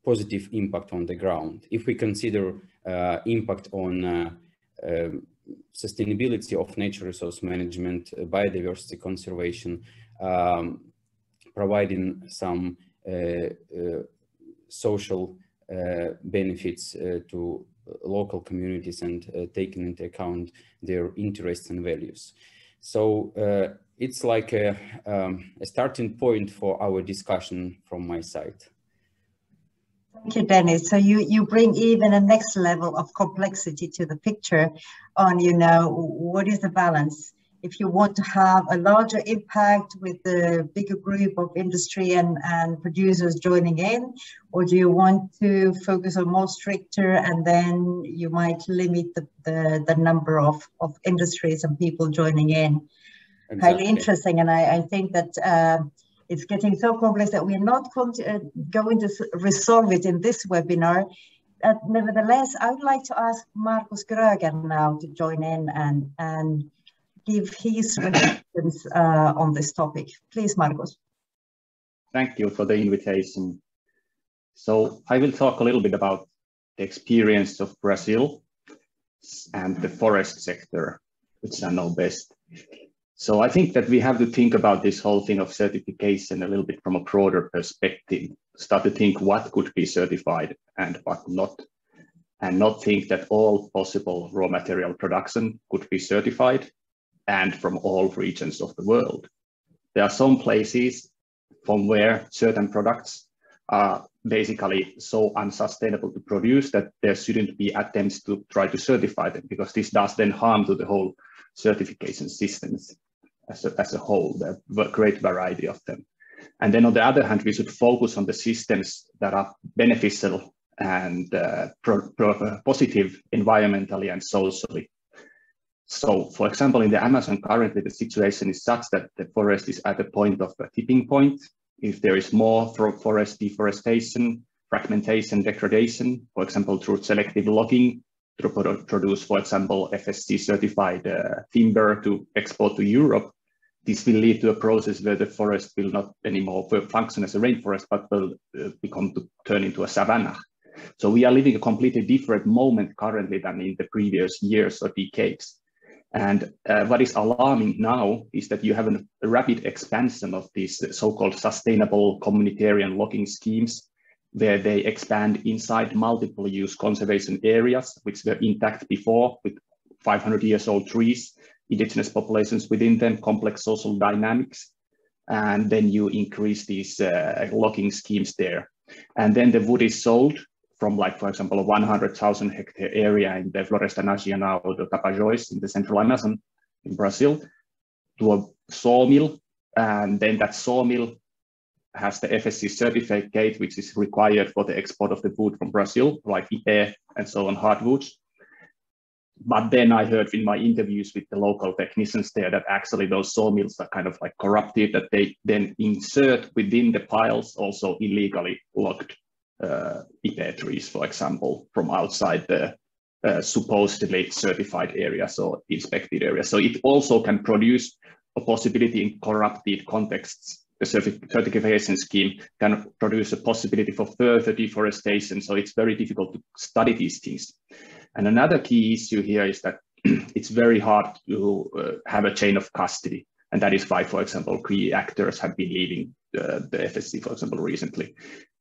positive impact on the ground. If we consider impact on sustainability of nature resource management, biodiversity conservation, providing some social benefits to local communities and taking into account their interests and values. So it's like a starting point for our discussion from my side. Thank you, Dennis. So you bring even a next level of complexity to the picture on, you know, what is the balance? If you want to have a larger impact with the bigger group of industry and producers joining in, or do you want to focus on more stricter, and then you might limit the number of industries and people joining in? Exactly. Highly interesting, and I think that it's getting so complex that we're not going to resolve it in this webinar. Nevertheless, I would like to ask Markus Gröger now to join in and give his reflections on this topic. Please, Markus. Thank you for the invitation. So I will talk a little bit about the experience of Brazil and the forest sector, which I know best. So I think that we have to think about this whole thing of certification a little bit from a broader perspective, start to think what could be certified and what not, and not think that all possible raw material production could be certified and from all regions of the world. There are some places from where certain products are basically so unsustainable to produce that there shouldn't be attempts to try to certify them, because this does then harm to the whole certification systems as a whole. There are a great variety of them. And then on the other hand, we should focus on the systems that are beneficial and positive environmentally and socially. So, for example, in the Amazon currently, the situation is such that the forest is at a point of a tipping point. If there is more forest deforestation, fragmentation, degradation, for example, through selective logging, to produce, for example, FSC certified timber to export to Europe, this will lead to a process where the forest will not anymore function as a rainforest, but will turn into a savanna. So we are living a completely different moment currently than in the previous years or decades. And what is alarming now is that you have a rapid expansion of these so-called sustainable communitarian logging schemes, where they expand inside multiple use conservation areas, which were intact before with 500 years old trees, indigenous populations within them, complex social dynamics. And then you increase these logging schemes there. And then the wood is sold from, like, for example, a 100,000 hectare area in the Floresta Nacional do Tapajós in the central Amazon in Brazil to a sawmill. And then that sawmill has the FSC certificate, which is required for the export of the wood from Brazil, like IP and so on, hardwoods. But then I heard in my interviews with the local technicians there that actually those sawmills are kind of like corrupted, that they then insert within the piles also illegally logged ipe trees, for example, from outside the supposedly certified areas or inspected areas. So it also can produce a possibility in corrupted contexts. The certification scheme can produce a possibility for further deforestation. So it's very difficult to study these things. And another key issue here is that it's very hard to have a chain of custody. And that is why, for example, key actors have been leaving the FSC, for example, recently.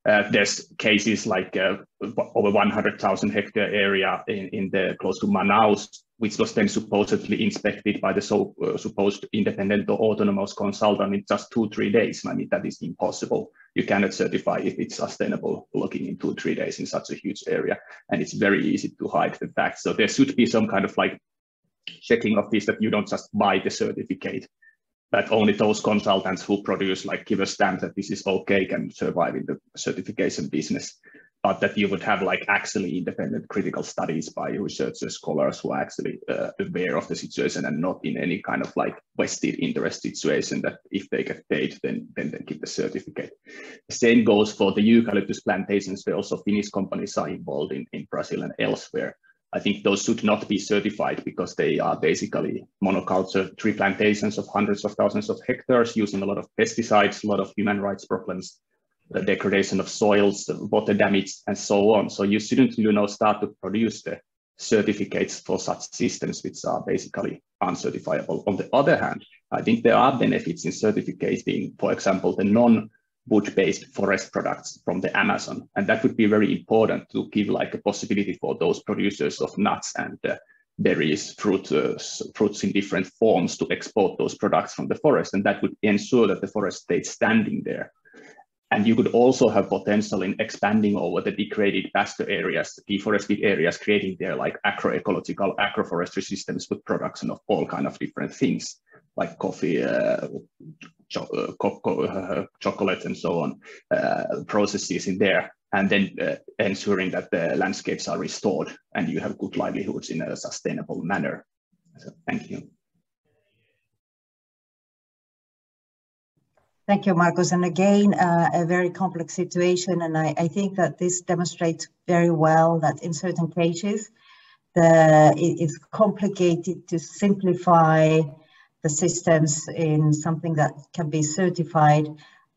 There's cases like over 100,000 hectare area in the close to Manaus, which was then supposedly inspected by the supposed independent or autonomous consultant in just 2-3 days. I mean, that is impossible. You cannot certify if it's sustainable logging in 2-3 days in such a huge area. And it's very easy to hide the facts. So there should be some kind of like checking of this, that you don't just buy the certificate, that only those consultants who produce, like give a stamp that this is okay, can survive in the certification business. But that you would have like actually independent critical studies by researchers, scholars who are actually aware of the situation and not in any kind of like vested interest situation that if they get paid, then they give the certificate. The same goes for the eucalyptus plantations, where also Finnish companies are involved in Brazil and elsewhere. I think those should not be certified because they are basically monoculture tree plantations of hundreds of thousands of hectares using a lot of pesticides, a lot of human rights problems, the degradation of soils, water damage, and so on. So you shouldn't, start to produce the certificates for such systems which are basically uncertifiable. On the other hand, I think there are benefits in certificating, for example, the non-wood-based forest products from the Amazon. And that would be very important to give like a possibility for those producers of nuts and berries, fruits in different forms to export those products from the forest. And that would ensure that the forest stays standing there. And you could also have potential in expanding over the degraded pasture areas, deforested areas, creating there like agroecological, agroforestry systems with production of all kind of different things, like coffee, chocolate, and so on, processes in there, and then ensuring that the landscapes are restored and you have good livelihoods in a sustainable manner. So, thank you. Thank you, Markus. And again, a very complex situation. And I think that this demonstrates very well that in certain cases, it is complicated to simplify the systems in something that can be certified.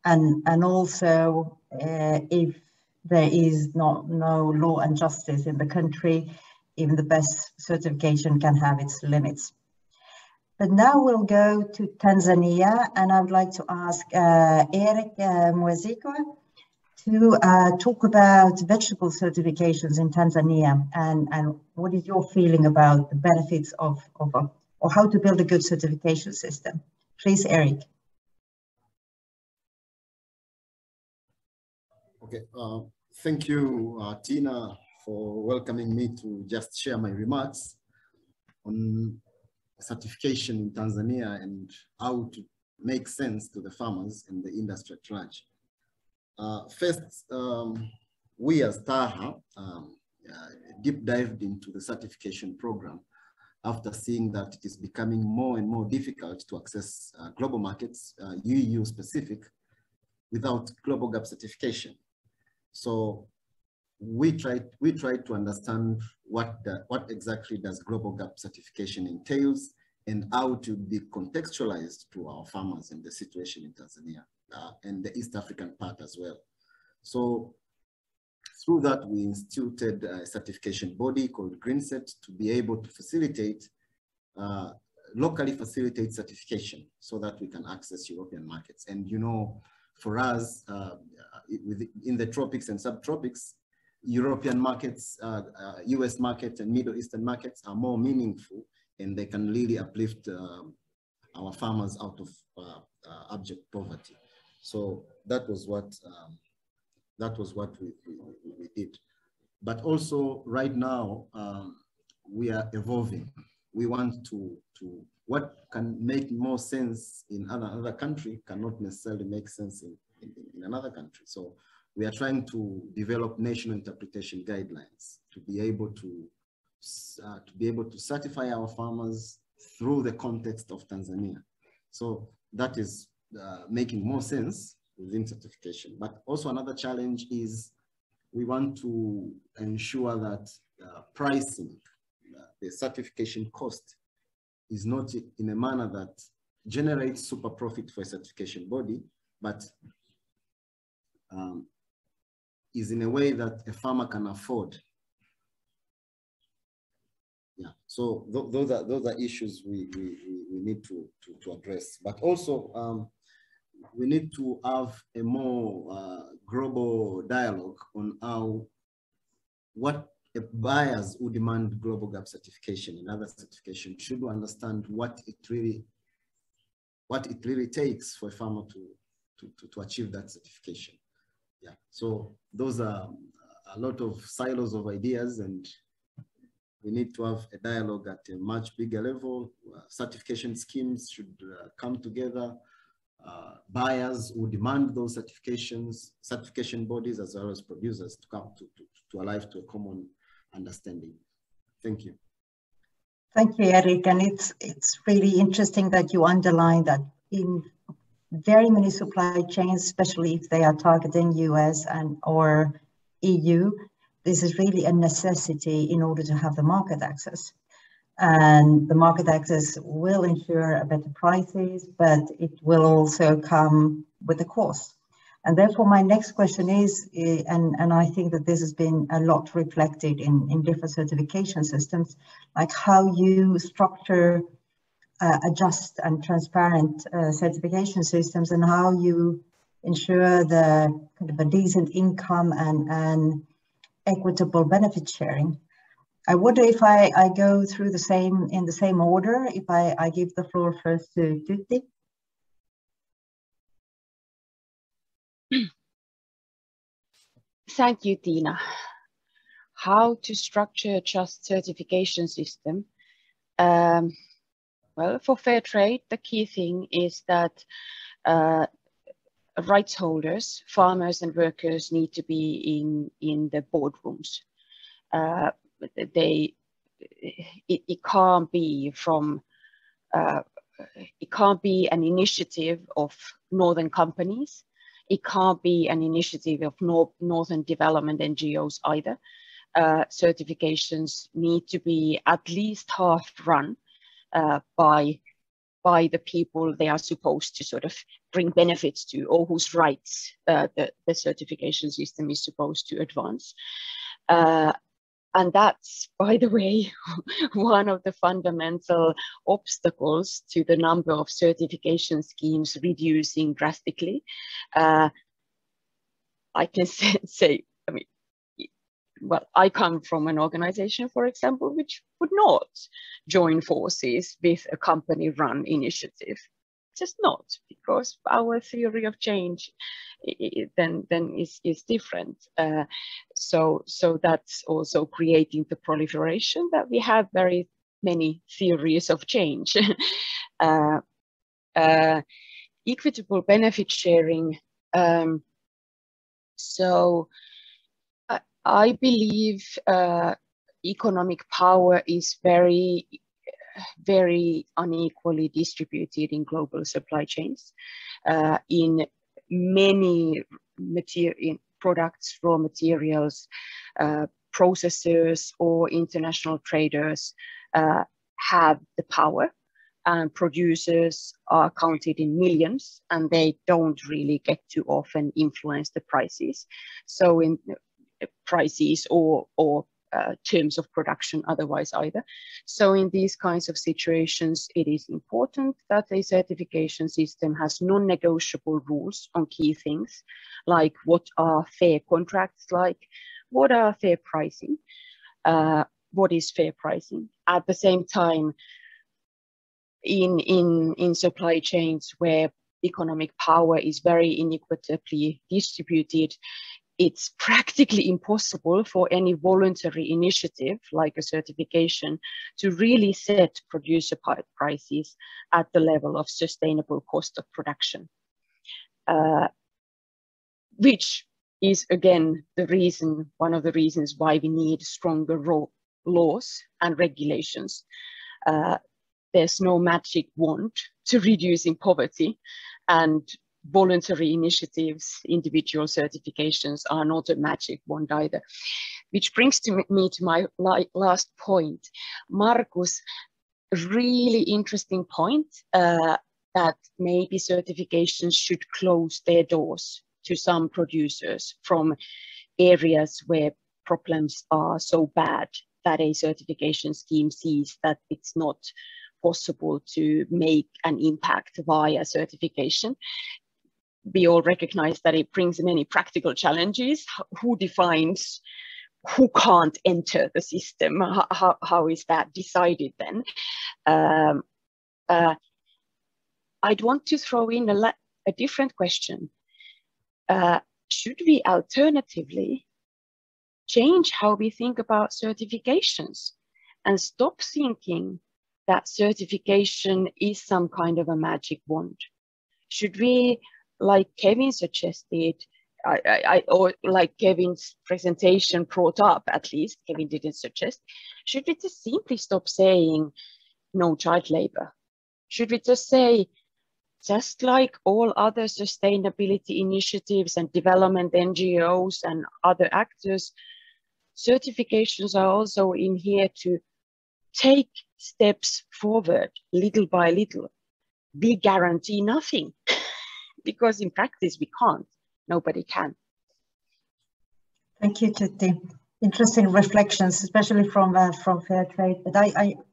And also, if there is no law and justice in the country, even the best certification can have its limits. But now we'll go to Tanzania, and I would like to ask Eric Mwezikwa to talk about vegetable certifications in Tanzania, and what is your feeling about the benefits of or how to build a good certification system. Please, Eric. Okay, thank you, Tina, for welcoming me to just share my remarks on certification in Tanzania and how to make sense to the farmers and the industry at large. First, we as TAHA deep dived into the certification program after seeing that it is becoming more and more difficult to access global markets, EU specific, without global gap certification. So we tried to understand what exactly does global gap certification entails and how to be contextualized to our farmers and the situation in Tanzania and the East African part as well. So through that, we instituted a certification body called GreenSet to be able to facilitate, locally facilitate certification so that we can access European markets. And for us, in the tropics and subtropics, European markets, US markets and Middle Eastern markets are more meaningful, and they can really uplift our farmers out of abject poverty. So that was what we did. But also right now, we are evolving. We want to what can make more sense in another country cannot necessarily make sense in another country. So we are trying to develop national interpretation guidelines to be able to to be able to certify our farmers through the context of Tanzania. So that is making more sense within certification. But also another challenge is we want to ensure that pricing, the certification cost, is not in a manner that generates super profit for a certification body, but is in a way that a farmer can afford. Yeah, so those are issues we need to address. But also we need to have a more global dialogue on what buyers who demand global gap certification and other certification should understand what it really takes for a farmer to achieve that certification. Yeah, so those are a lot of silos of ideas, and we need to have a dialogue at a much bigger level. Certification schemes should come together. Buyers who demand those certifications, certification bodies, as well as producers, to come to arrive to a common understanding. Thank you. Thank you, Eric. And it's really interesting that you underline that in very many supply chains, especially if they are targeting US or EU, this is really a necessity in order to have the market access. And the market access will ensure better prices, but it will also come with a cost. And therefore, my next question is, and I think that this has been a lot reflected in different certification systems, like how you structure just and transparent certification systems, and how you ensure the kind of a decent income and equitable benefit sharing. I wonder if I go through in the same order, if I give the floor first to Tutti. Thank you, Tina. How to structure a just certification system? Well, for fair trade, the key thing is that rights holders, farmers and workers, need to be in the boardrooms. It can't be it can't be an initiative of northern companies. It can't be an initiative of northern development NGOs either. Certifications need to be at least half run by the people they are supposed to sort of bring benefits to, or whose rights the certification system is supposed to advance. And that's, by the way, one of the fundamental obstacles to the number of certification schemes reducing drastically. I can say, I mean, well, I come from an organization, for example, which would not join forces with a company-run initiative. Just not, because our theory of change then is different. So that's also creating the proliferation that we have very many theories of change. Equitable benefit sharing. So I believe economic power is very unequally distributed in global supply chains. In many products, raw materials, processors or international traders have the power, and producers are counted in millions, and they don't really get to often influence the prices. So in prices or terms of production otherwise either. So in these kinds of situations, it is important that a certification system has non-negotiable rules on key things, like what are fair contracts like, what are fair pricing, what is fair pricing. At the same time, in supply chains where economic power is very inequitably distributed, it's practically impossible for any voluntary initiative like a certification to really set producer prices at the level of sustainable cost of production, which is again one of the reasons why we need stronger laws and regulations. There's no magic wand to reducing poverty, and voluntary initiatives, individual certifications are not a magic wand either. Which brings me to my last point. Markus, really interesting point that maybe certifications should close their doors to some producers from areas where problems are so bad that a certification scheme sees that it's not possible to make an impact via certification. We all recognize that it brings many practical challenges. Who defines who can't enter the system? How is that decided then? I'd want to throw in a different question. Should we alternatively change how we think about certifications and stop thinking that certification is some kind of a magic wand? Should we, like Kevin suggested, or like Kevin's presentation brought up, at least, Kevin didn't suggest, should we just simply stop saying no child labor? Should we just say, just like all other sustainability initiatives and development NGOs and other actors, certifications are also in here to take steps forward little by little. We guarantee nothing because in practice we can't. Nobody can. Thank you, Tutti. Interesting reflections, especially from fair trade. But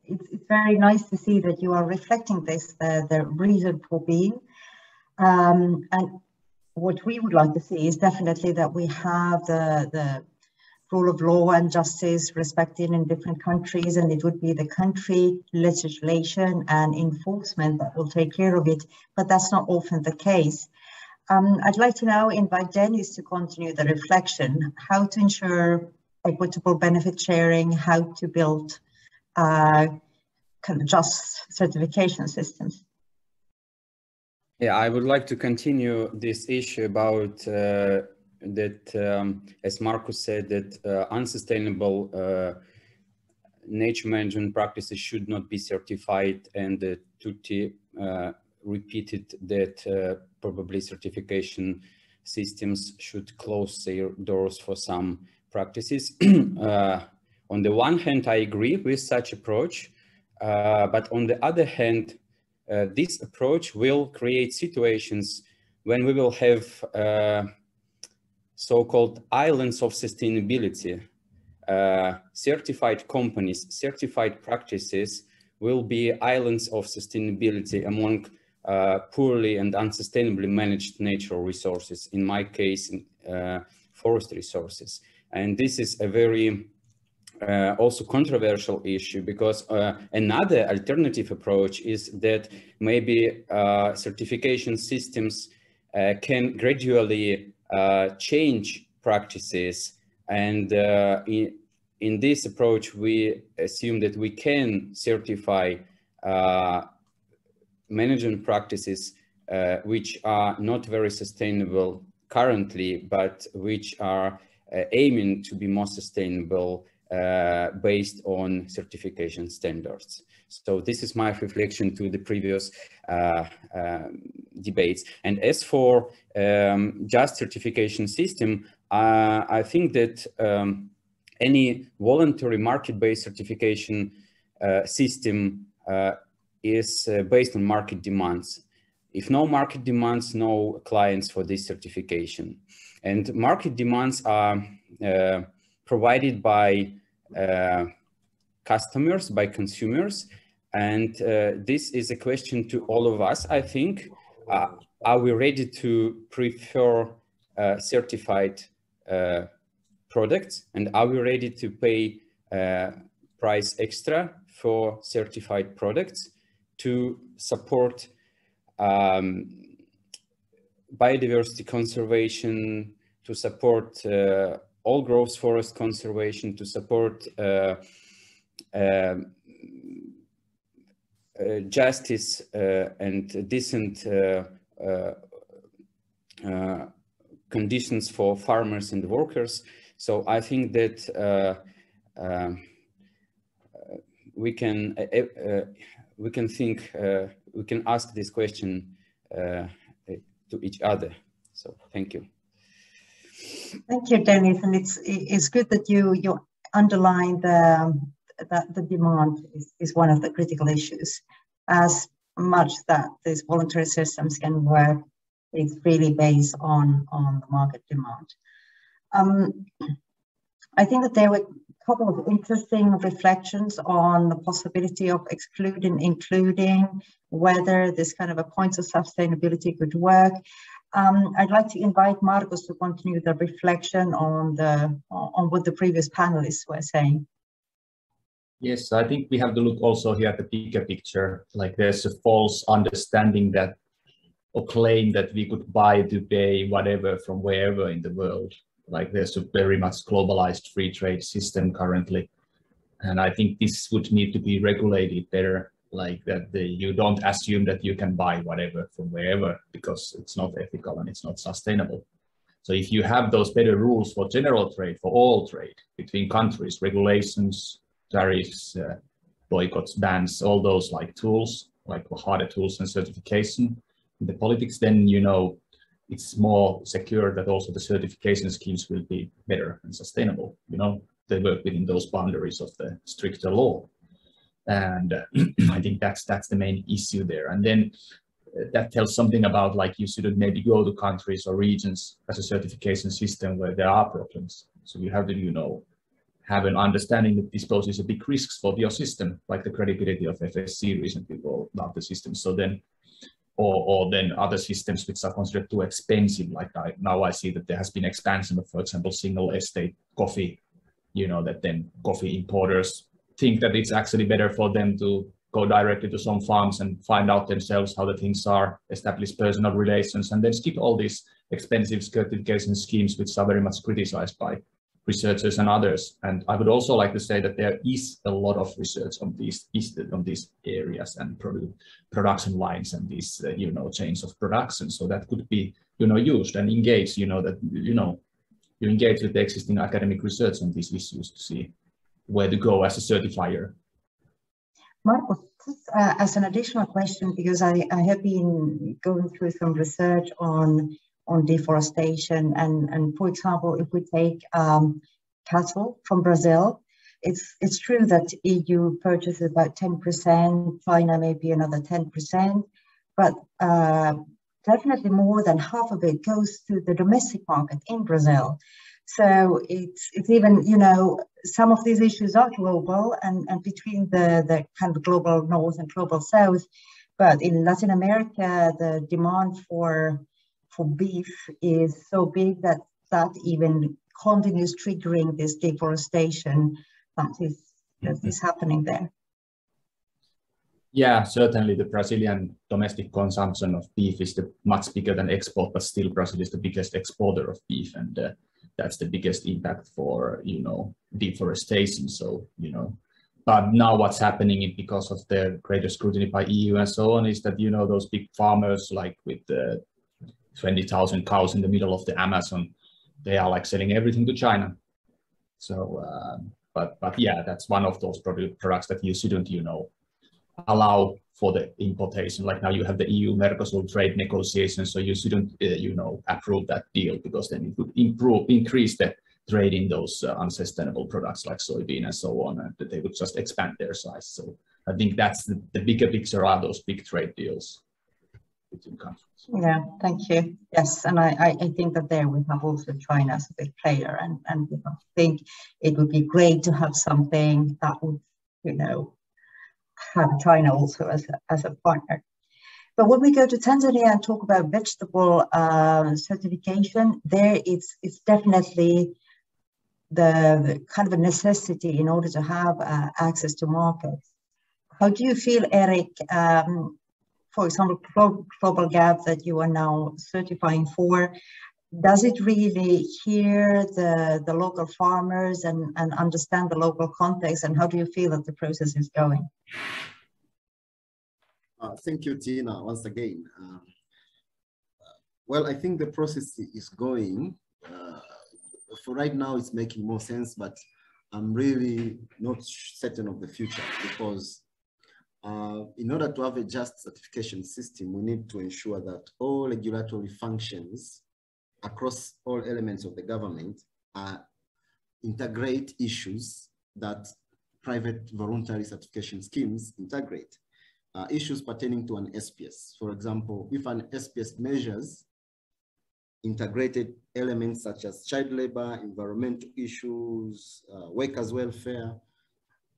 it's very nice to see that you are reflecting this, the reason for being. And what we would like to see is definitely that we have the rule of law and justice respected in different countries, and it would be the country legislation and enforcement that will take care of it. But that's not often the case. I'd like to now invite Dennis to continue the reflection, how to ensure equitable benefit sharing, how to build kind of just certification systems. Yeah, I would like to continue this issue about that, as Markus said, that unsustainable nature management practices should not be certified, and Tutti repeated that probably certification systems should close their doors for some practices. On the one hand, I agree with such approach, but on the other hand, this approach will create situations when we will have so-called islands of sustainability. Certified companies, certified practices will be islands of sustainability among poorly and unsustainably managed natural resources, in my case, forest resources. And this is a very also controversial issue, because another alternative approach is that maybe certification systems can gradually change practices, and in this approach we assume that we can certify management practices which are not very sustainable currently, but which are aiming to be more sustainable based on certification standards. So this is my reflection to the previous debates. And as for just certification system, I think that any voluntary market-based certification system is based on market demands. If no market demands, no clients for this certification. And market demands are provided by customers, by consumers. And this is a question to all of us, I think. Are we ready to prefer certified products? And are we ready to pay price extra for certified products to support biodiversity conservation, to support all growth forest conservation, to support justice and decent conditions for farmers and workers? So I think that we can think, we can ask this question to each other. So thank you. Thank you, Dennis. And it's good that you underline that the demand is one of the critical issues. As much that these voluntary systems can work, it's really based on the market demand. I think that there were a couple of interesting reflections on the possibility of excluding, including, whether this kind of a points of sustainability could work. I'd like to invite Markus to continue the reflection on what the previous panelists were saying. Yes, I think we have to look also here at the bigger picture. Like there's a false understanding that, or claim that we could buy today whatever from wherever in the world. Like there's a very much globalized free trade system currently. And I think this would need to be regulated better, like that you don't assume that you can buy whatever from wherever, because it's not ethical and it's not sustainable. So if you have those better rules for general trade, for all trade between countries, regulations, tariffs, boycotts, bans, all those like tools, like harder tools and certification in the politics, then it's more secure that also the certification schemes will be better and sustainable. They work within those boundaries of the stricter law. And I think that's the main issue there. And then that tells something about like you shouldn't maybe go to countries or regions as a certification system where there are problems. So you have to, have an understanding that this poses a big risks for your system, like the credibility of FSC recently rolled out the system. So then, or then other systems which are considered too expensive. Like now I see that there has been expansion of, for example, single estate coffee, that then coffee importers think that it's actually better for them to go directly to some farms and find out themselves how the things are, establish personal relations, and then skip all these expensive certification schemes, which are very much criticized by researchers and others. And I would also like to say that there is a lot of research on these areas and production lines and these chains of production. So that could be used and engaged. You engage with the existing academic research on these issues to see where to go as a certifier. Markus, as an additional question, because I have been going through some research on deforestation, and for example, if we take cattle from Brazil, it's true that EU purchases about 10%, China maybe another 10%, but definitely more than half of it goes to the domestic market in Brazil. So it's even, some of these issues are global and between the kind of global north and global south, but in Latin America, the demand for beef is so big that even continues triggering this deforestation that is happening there. Yeah, certainly the Brazilian domestic consumption of beef is much bigger than export, but still Brazil is the biggest exporter of beef, and that's the biggest impact for deforestation. So but now what's happening because of the greater scrutiny by EU and so on is that those big farmers like with 20,000 cows in the middle of the Amazon, they are like selling everything to China. So, but yeah, that's one of those products that you shouldn't, allow for the importation. Like now you have the EU-Mercosur trade negotiations, so you shouldn't, approve that deal, because then it would increase the trade in those unsustainable products like soybean and so on, and they would just expand their size. So I think that's the bigger picture, are those big trade deals between countries. Yeah, thank you. Yes, and I think that there we have also China as a big player, and I think it would be great to have something that would, have China also as a partner. But when we go to Tanzania and talk about vegetable certification, there it's definitely the kind of a necessity in order to have access to markets. How do you feel, Eric? For example, Global Gap that you are now certifying for, does it really hear the local farmers and understand the local context? And how do you feel that the process is going? Thank you, Tina, once again. Well, I think the process is going. For right now, it's making more sense, but I'm really not certain of the future, because in order to have a just certification system, we need to ensure that all regulatory functions across all elements of the government integrate issues that private voluntary certification schemes integrate. Issues pertaining to an SPS. For example, if an SPS measures integrated elements such as child labor, environmental issues, workers' welfare,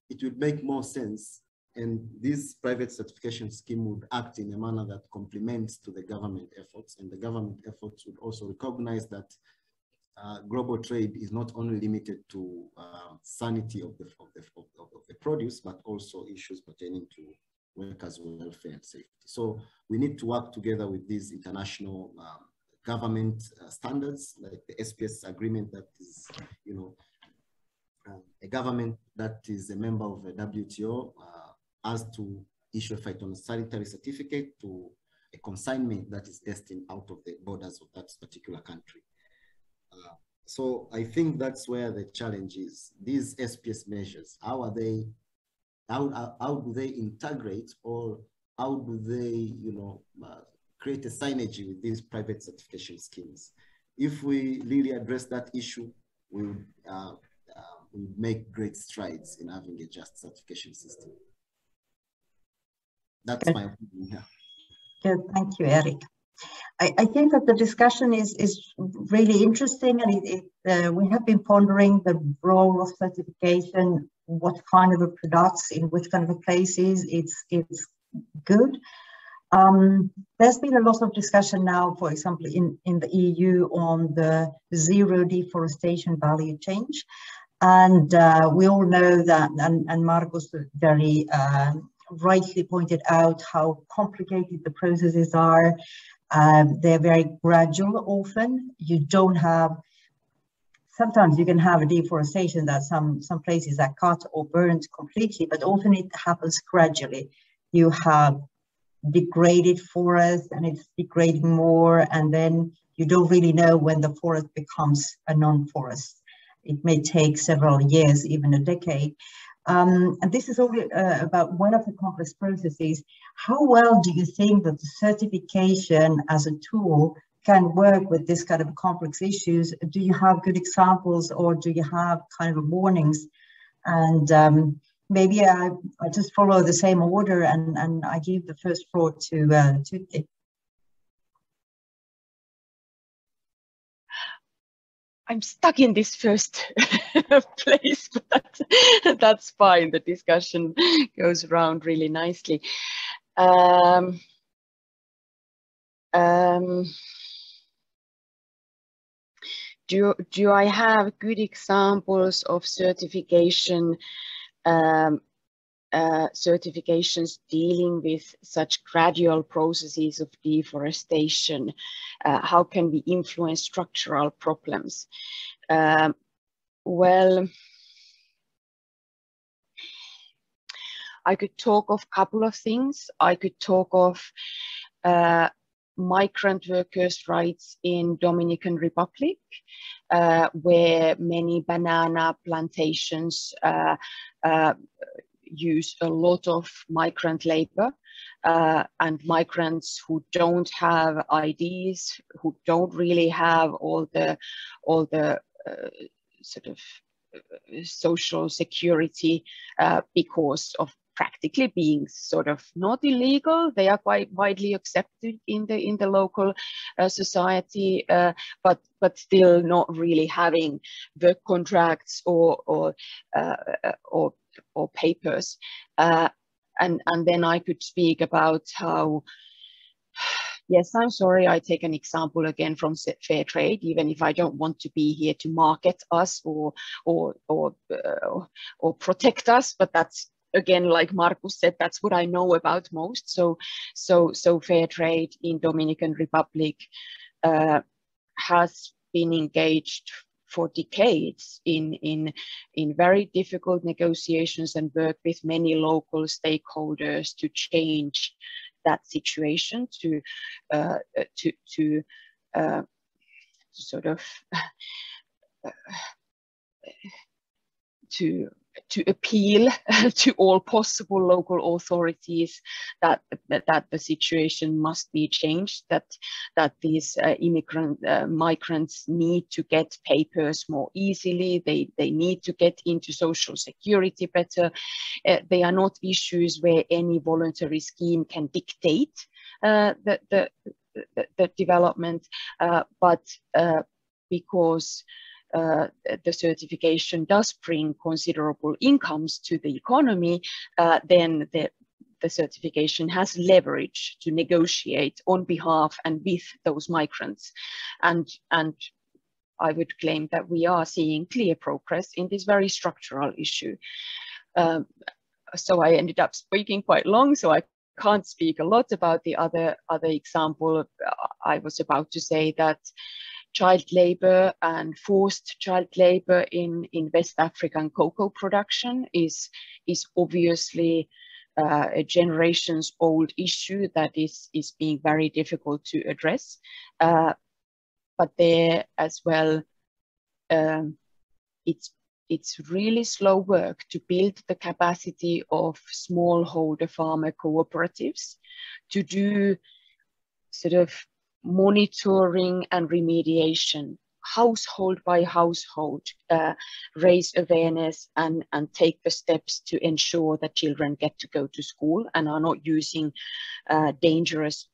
it would make more sense, and this private certification scheme would act in a manner that complements to the government efforts, and the government efforts would also recognize that global trade is not only limited to sanity of the produce, but also issues pertaining to workers' welfare and safety. So we need to work together with these international government standards, like the SPS agreement that is, you know, a government that is a member of the WTO has to issue a phytosanitary certificate to a consignment that is destined out of the borders of that particular country. So I think that's where the challenge is. These SPS measures, how do they integrate, or how do they, you know, create a synergy with these private certification schemes? If we really address that issue, we would make great strides in having a just certification system. That's my opinion here. Good, thank you, Eric. I think that the discussion is really interesting, and we have been pondering the role of certification, what kind of a products in which kind of a places it's good. There's been a lot of discussion now, for example, in the EU on the zero deforestation value change. And we all know that, and Marcus very rightly pointed out how complicated the processes are. They're very gradual often. You don't have, sometimes you can have a deforestation that some places are cut or burned completely, but often it happens gradually. You have degraded forest and it's degrading more, and then you don't really know when the forest becomes a non-forest. It may take several years, even a decade. And this is only about one of the complex processes. How well do you think that the certification as a tool can work with this kind of complex issues? Do you have good examples, or do you have kind of warnings? And maybe I just follow the same order, and I give the first floor to Tutti. I'm stuck in this first place, but that's fine. The discussion goes around really nicely. Do I have good examples of certification, certifications dealing with such gradual processes of deforestation? How can we influence structural problems? Well, I could talk of a couple of things. I could talk of migrant workers' rights in Dominican Republic, where many banana plantations use a lot of migrant labor, and migrants who don't have IDs, who don't really have all the sort of social security because of practically being sort of not illegal. They are quite widely accepted in the local society, but still not really having work contracts or papers. And then I could speak about how, yes, I'm sorry, I take an example again from fair trade, even if I don't want to be here to market us or protect us, but that's, again, like Marcus said, that's what I know about most. So fair trade in Dominican Republic has been engaged for decades in very difficult negotiations and work with many local stakeholders to change that situation, to sort of appeal to all possible local authorities that the situation must be changed, that these migrants need to get papers more easily, they need to get into social security better. They are not issues where any voluntary scheme can dictate the development, but because the certification does bring considerable incomes to the economy, then the certification has leverage to negotiate on behalf and with those migrants. And I would claim that we are seeing clear progress in this very structural issue. So I ended up speaking quite long, so I can't speak a lot about the other example. I was about to say that child labor and forced child labor in West African cocoa production is obviously a generations old issue that is being very difficult to address. But there as well, it's really slow work to build the capacity of smallholder farmer cooperatives to do sort of monitoring and remediation, household by household, raise awareness and take the steps to ensure that children get to go to school and are not using dangerous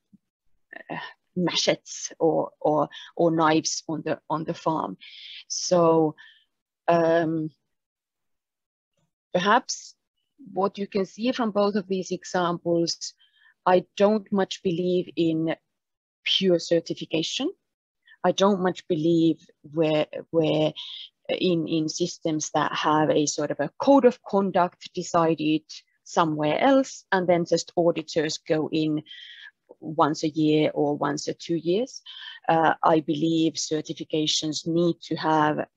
machetes or knives on the farm. So perhaps what you can see from both of these examples, I don't much believe in pure certification. I don't much believe where in systems that have a sort of a code of conduct decided somewhere else, and then just auditors go in once a year or once a 2 years. I believe certifications need to have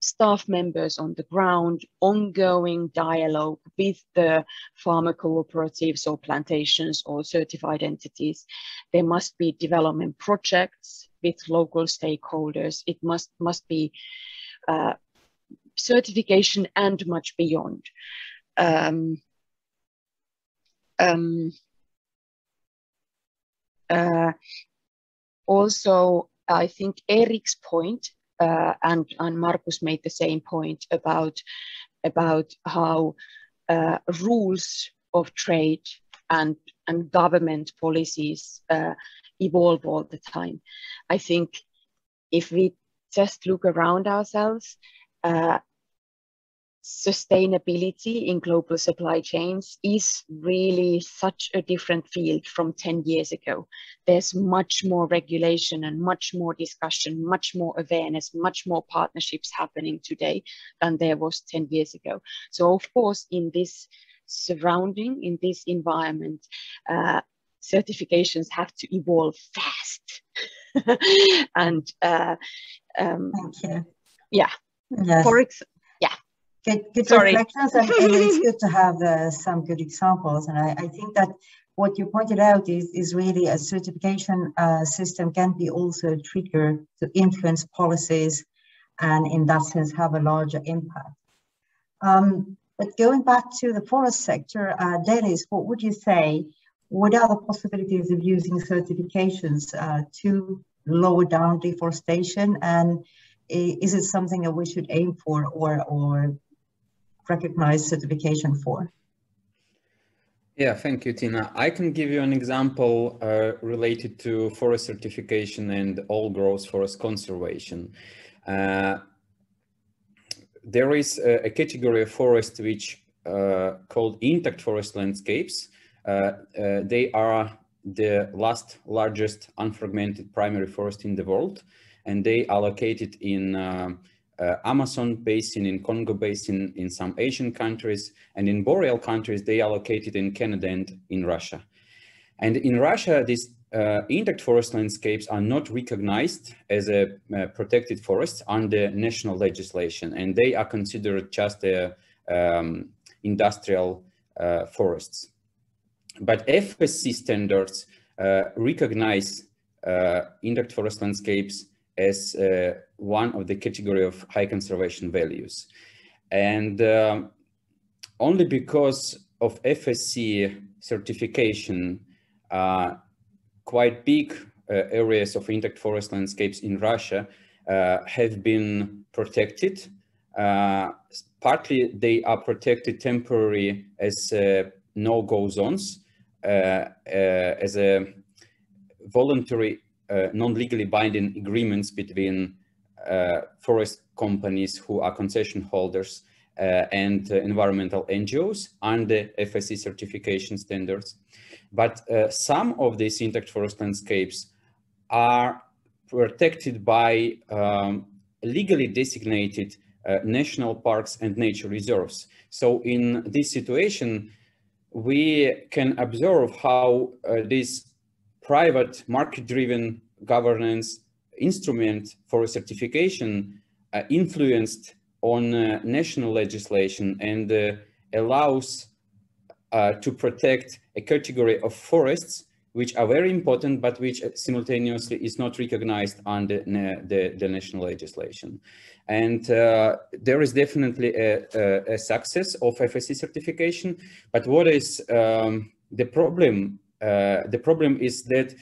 staff members on the ground, ongoing dialogue with the farmer cooperatives or plantations or certified entities. There must be development projects with local stakeholders. It must be certification and much beyond. Also, I think Erik's point, and Markus made the same point about how rules of trade and government policies evolve all the time. I think if we just look around ourselves, sustainability in global supply chains is really such a different field from 10 years ago. There's much more regulation and much more discussion, much more awareness, much more partnerships happening today than there was 10 years ago. So of course, in this surrounding, in this environment, certifications have to evolve fast. And thank you. Yeah, yes. Good reflections, and it's good to have some good examples. And I think that what you pointed out is really a certification system can be also a trigger to influence policies and in that sense have a larger impact. But going back to the forest sector, Dennis, what would you say? What are the possibilities of using certifications to lower down deforestation? And is it something that we should aim for or recognize certification for? Yeah, thank you, Tina. I can give you an example related to forest certification and old growth forest conservation. There is a category of forest which called intact forest landscapes. They are the last largest unfragmented primary forest in the world, and they are located in Amazon basin, in Congo basin, in some Asian countries, and in boreal countries, they are located in Canada and in Russia. And in Russia, these intact forest landscapes are not recognized as a protected forest under national legislation, and they are considered just industrial forests. But FSC standards recognize intact forest landscapes as one of the category of high conservation values. And only because of FSC certification, quite big areas of intact forest landscapes in Russia have been protected. Partly they are protected temporarily as no-go zones, as a voluntary, non-legally binding agreements between forest companies who are concession holders and environmental NGOs under FSC certification standards. But some of these intact forest landscapes are protected by legally designated national parks and nature reserves. So in this situation, we can observe how this private market-driven governance instrument for certification influenced on national legislation and allows to protect a category of forests which are very important, but which simultaneously is not recognized under the national legislation. And there is definitely a success of FSC certification, but what is the problem? The problem is that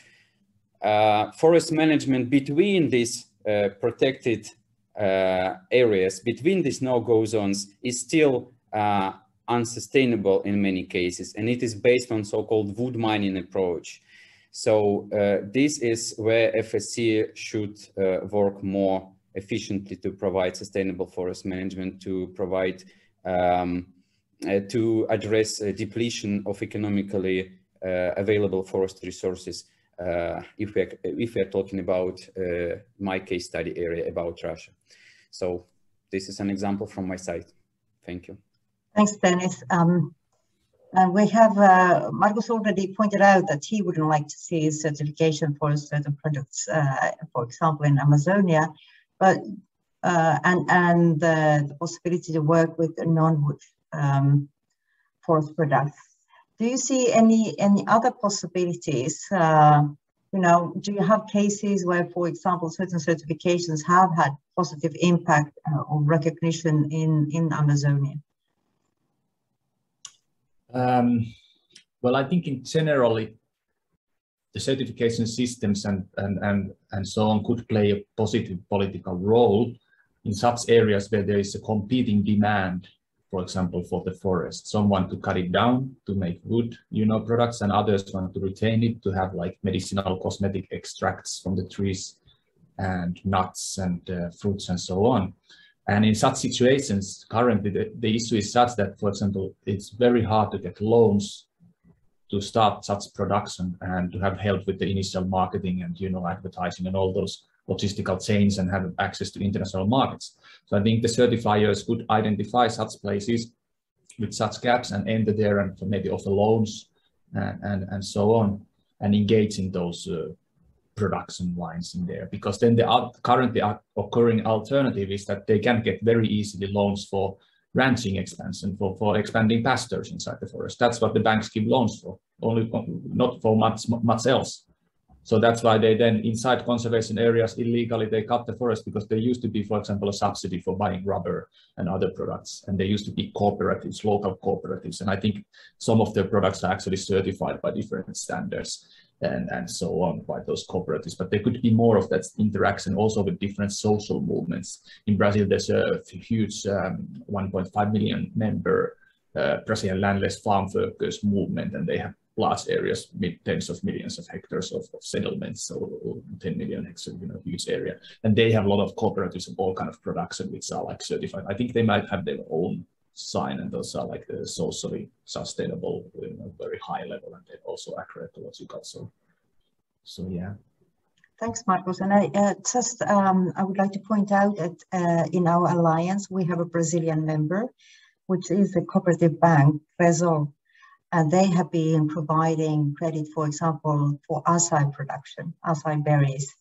forest management between these protected areas, between these no-go zones, is still unsustainable in many cases, and it is based on so-called wood mining approach. So this is where FSC should work more efficiently to provide sustainable forest management, to provide to address depletion of economically available forest resources. If we are talking about my case study area about Russia. So this is an example from my side. Thank you. Thanks, Dennis. We have, Markus already pointed out that he wouldn't like to see certification for certain products, for example, in Amazonia, but and the possibility to work with non-wood forest products. Do you see any other possibilities? You know, do you have cases where, for example, certain certifications have had positive impact or recognition in Amazonia? Well, I think in generally, the certification systems and so on could play a positive political role in such areas where there is a competing demand, for example, for the forest. Some want to cut it down to make wood, products, and others want to retain it to have like medicinal cosmetic extracts from the trees and nuts and fruits and so on. And in such situations, currently the issue is such that, for example, it's very hard to get loans to start such production and to have help with the initial marketing and advertising and all those logistical chains and have access to international markets. So I think the certifiers could identify such places with such gaps and enter there and maybe offer loans and so on, and engage in those production lines in there, because then the currently occurring alternative is that they can get very easily loans for ranching expansion, for expanding pastures inside the forest. That's what the banks give loans for, only not for much else. So that's why they then inside conservation areas illegally they cut the forest, because there used to be, for example, a subsidy for buying rubber and other products, and there used to be cooperatives, local cooperatives, and I think some of their products are actually certified by different standards and so on by those cooperatives. But there could be more of that interaction also with different social movements. In Brazil, there's a huge 1.5 million member Brazilian landless farm workers movement, and they have large areas, tens of millions of hectares of settlements, so 10 million hectares, huge area. And they have a lot of cooperatives of all kind of production which are like certified. I think they might have their own sign, and those are like the socially sustainable, very high level, and they're also agroecological. So yeah. Thanks, Markus. And I would like to point out that in our alliance we have a Brazilian member, which is the cooperative bank Resol, and they have been providing credit, for example, for acai production, acai berries,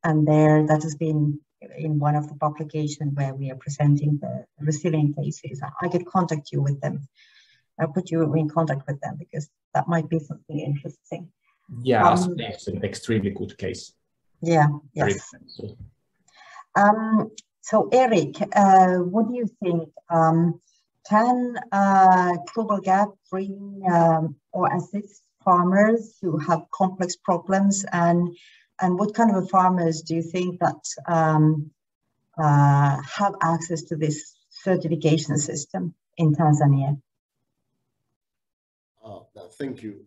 and that has been in one of the publications where we are presenting the resilient cases. I could contact you with them. I'll put you in contact with them because that might be something interesting. Yeah, it's an extremely good case. Yeah, yes. So Eric, what do you think? Can Global Gap bring or assist farmers who have complex problems, and what kind of farmers do you think that have access to this certification system in Tanzania? Thank you.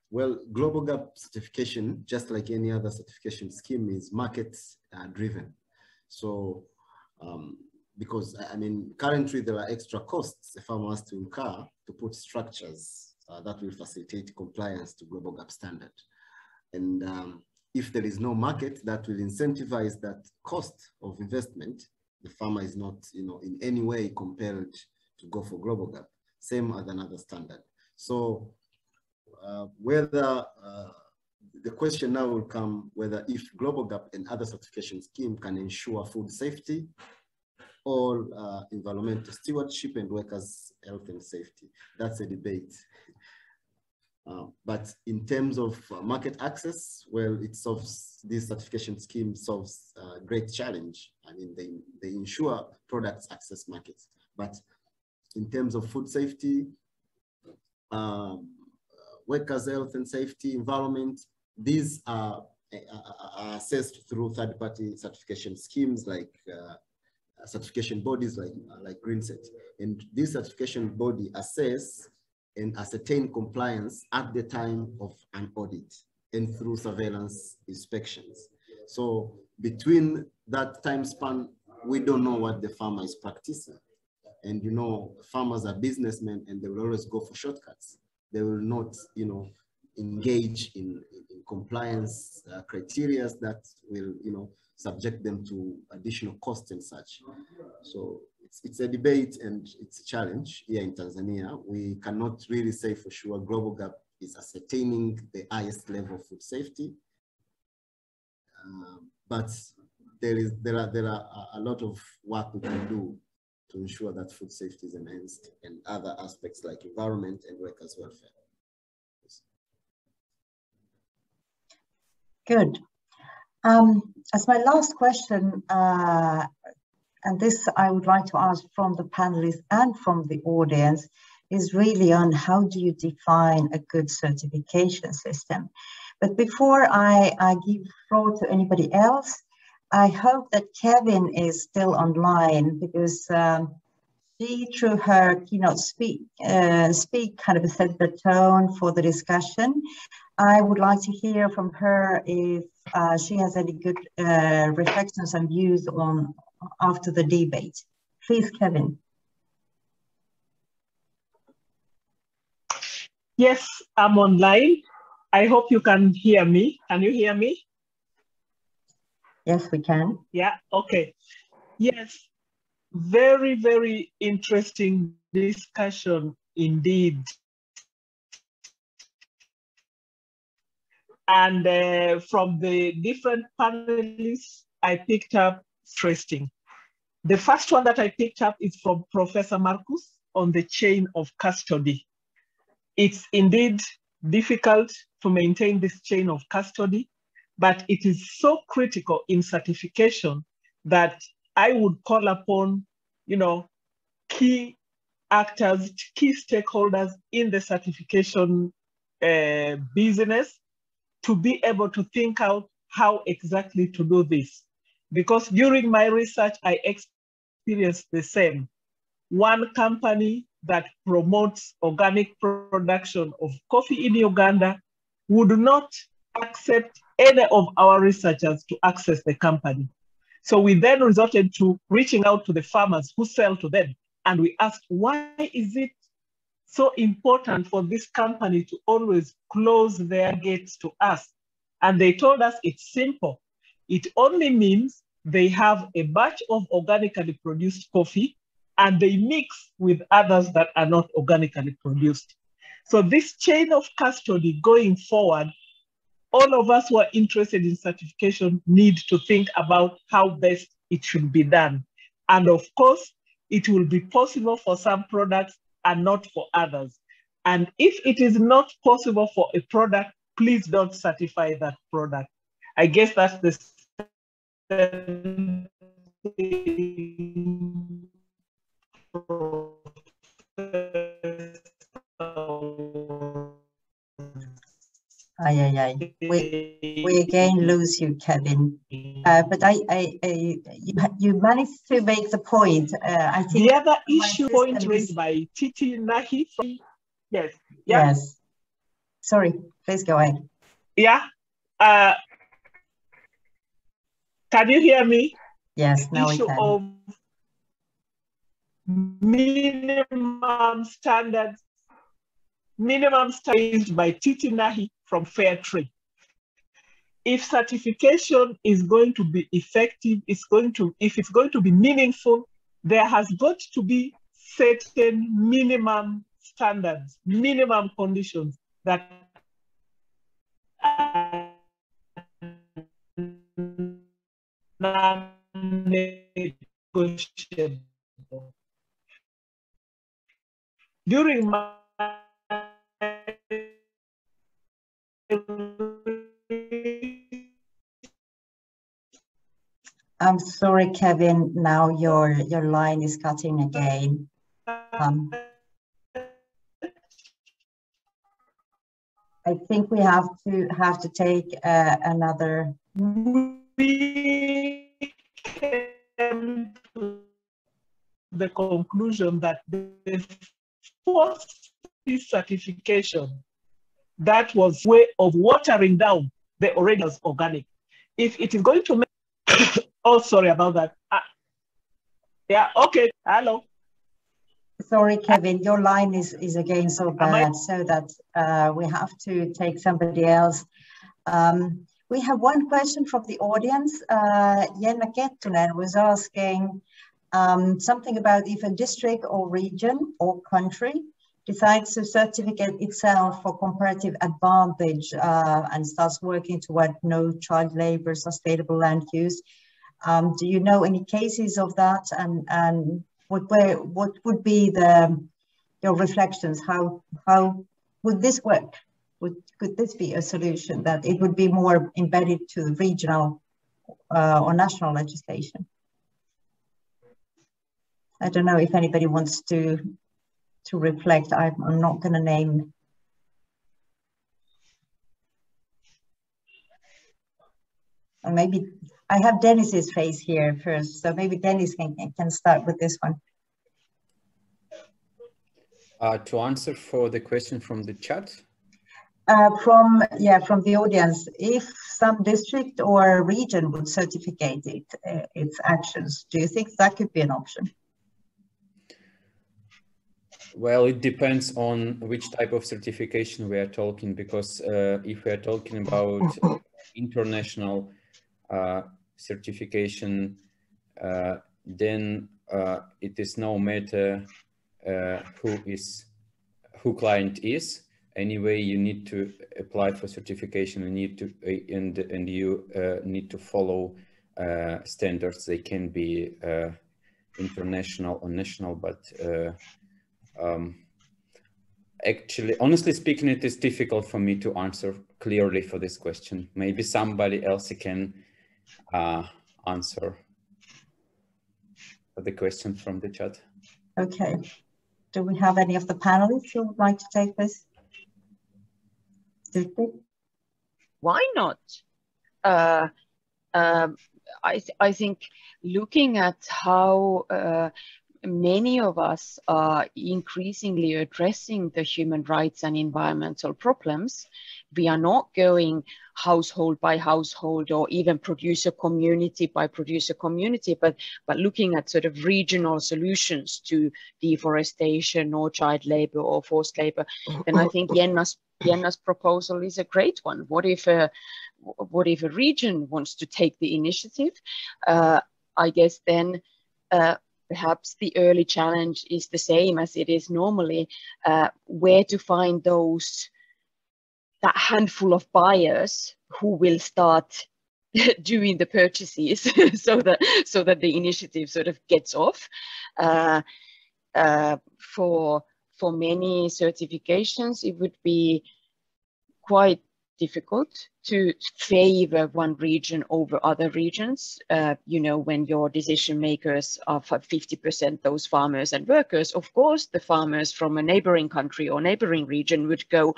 Well, Global Gap certification, just like any other certification scheme, is market driven. So, because I mean, currently there are extra costs a farmer has to incur to put structures that will facilitate compliance to Global Gap standard. And if there is no market that will incentivize that cost of investment, the farmer is not, in any way compelled to go for Global Gap, same as another standard. So whether the question now will come whether if Global Gap and other certification scheme can ensure food safety or environmental stewardship and workers' health and safety. That's a debate. But in terms of market access, well, it solves, this certification scheme solves a great challenge. I mean, they ensure products access markets. But in terms of food safety, workers' health and safety, environment, these are assessed through third-party certification schemes like certification bodies like GreenSet. And this certification body assess and ascertain compliance at the time of an audit and through surveillance inspections. So between that time span, we don't know what the farmer is practicing. And farmers are businessmen and they will always go for shortcuts. They will not, engage in compliance criteria that will, subject them to additional costs and such. So it's a debate and it's a challenge here in Tanzania. We cannot really say for sure Global Gap is ascertaining the highest level of food safety, but there are a lot of work we can do to ensure that food safety is enhanced and other aspects like environment and workers' welfare. Good. As my last question, and this I would like to ask from the panelists and from the audience, is really on how do you define a good certification system? But before I give the floor to anybody else, I hope that Kevin is still online, because she, through her keynote speak kind of set the tone for the discussion. I would like to hear from her if she has any good reflections and views on after the debate. Please, Kevin. Yes, I'm online. I hope you can hear me. Can you hear me? Yes, we can. Yeah, okay. Yes, very, very interesting discussion indeed. And from the different panelists, I picked up interesting. The first one that I picked up is from Professor Marcus on the chain of custody. It's indeed difficult to maintain this chain of custody, but it is so critical in certification that I would call upon, key actors, key stakeholders in the certification business to be able to think out how exactly to do this. Because during my research, I experienced the same. One company that promotes organic production of coffee in Uganda would not accept any of our researchers to access the company. So we then resorted to reaching out to the farmers who sell to them. And we asked, why is it so important for this company to always close their gates to us? And they told us it's simple. It only means they have a batch of organically produced coffee and they mix with others that are not organically produced. So this chain of custody going forward, all of us who are interested in certification need to think about how best it should be done. And of course, it will be possible for some products and not for others. And if it is not possible for a product, please don't certify that product. I guess that's the We again lose you, Kevin. But you managed to make the point. I think the other issue point raised by Titi Nahi. Yes. Yeah. Yes. Sorry, please go ahead. Yeah. Can you hear me? Yes, now we can. Issue of minimum standards by Titi Nahi from Fair Trade. If certification is going to be effective, if it's going to be meaningful, there has got to be certain minimum standards, minimum conditions that are non-negotiable. During my I'm sorry, Kevin. Now your line is cutting again. I think we have to take another. We came to the conclusion that the first certification, that was way of watering down the already organic. If it is going to make, oh, sorry about that. Yeah, okay, hello. Sorry, Kevin, your line is again so bad, so that we have to take somebody else. We have one question from the audience. Jenna Kettunen was asking something about if a district or region or country decides to certificate itself for comparative advantage and starts working toward no child labor, sustainable land use. Do you know any cases of that? And what would be your reflections? How would this work? Could this be a solution that it would be more embedded to regional or national legislation? I don't know if anybody wants to reflect. I'm not going to name. Or maybe I have Dennis's face here first, so maybe Dennis can start with this one. To answer for the question from the chat? From the audience, if some district or region would certificate its actions, do you think that could be an option? Well, it depends on which type of certification we are talking, because if we are talking about international certification, then it is no matter who client is. Anyway, you need to apply for certification and you need to follow standards. They can be international or national, but actually, honestly speaking, it is difficult for me to answer clearly for this question. Maybe somebody else can answer for the question from the chat. Okay. Do we have any of the panelists who would like to take this? Why not? I think looking at how many of us are increasingly addressing the human rights and environmental problems, we are not going household by household or even producer community by producer community, but looking at sort of regional solutions to deforestation or child labor or forced labor. And I think Jenna's proposal is a great one. What if a region wants to take the initiative? I guess then perhaps the early challenge is the same as it is normally, where to find that handful of buyers who will start doing the purchases so that the initiative sort of gets off. For many certifications, it would be quite difficult to favor one region over other regions. You know, when your decision makers are 50% those farmers and workers, of course, the farmers from a neighboring country or neighboring region would go,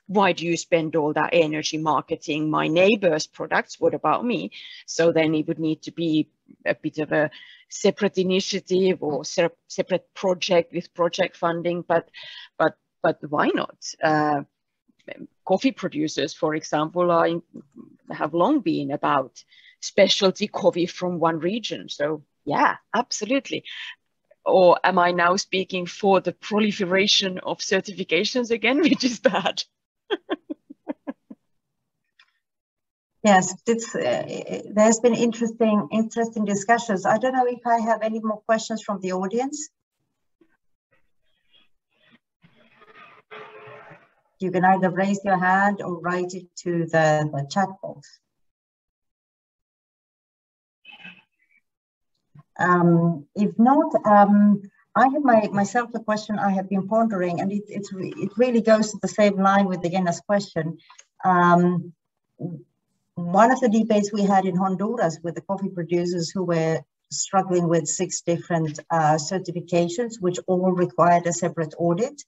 why do you spend all that energy marketing my neighbor's products? What about me? So then it would need to be a bit of a separate initiative or separate project with project funding, but why not? Coffee producers, for example, have long been about specialty coffee from one region. So yeah, absolutely. Or am I now speaking for the proliferation of certifications again, which is bad? Yes, there's been interesting discussions. I don't know if I have any more questions from the audience. You can either raise your hand or write it to the chat box. If not, I have myself a question I have been pondering, and it really goes to the same line with Jenna's question. One of the debates we had in Honduras with the coffee producers who were struggling with 6 different certifications, which all required a separate audit.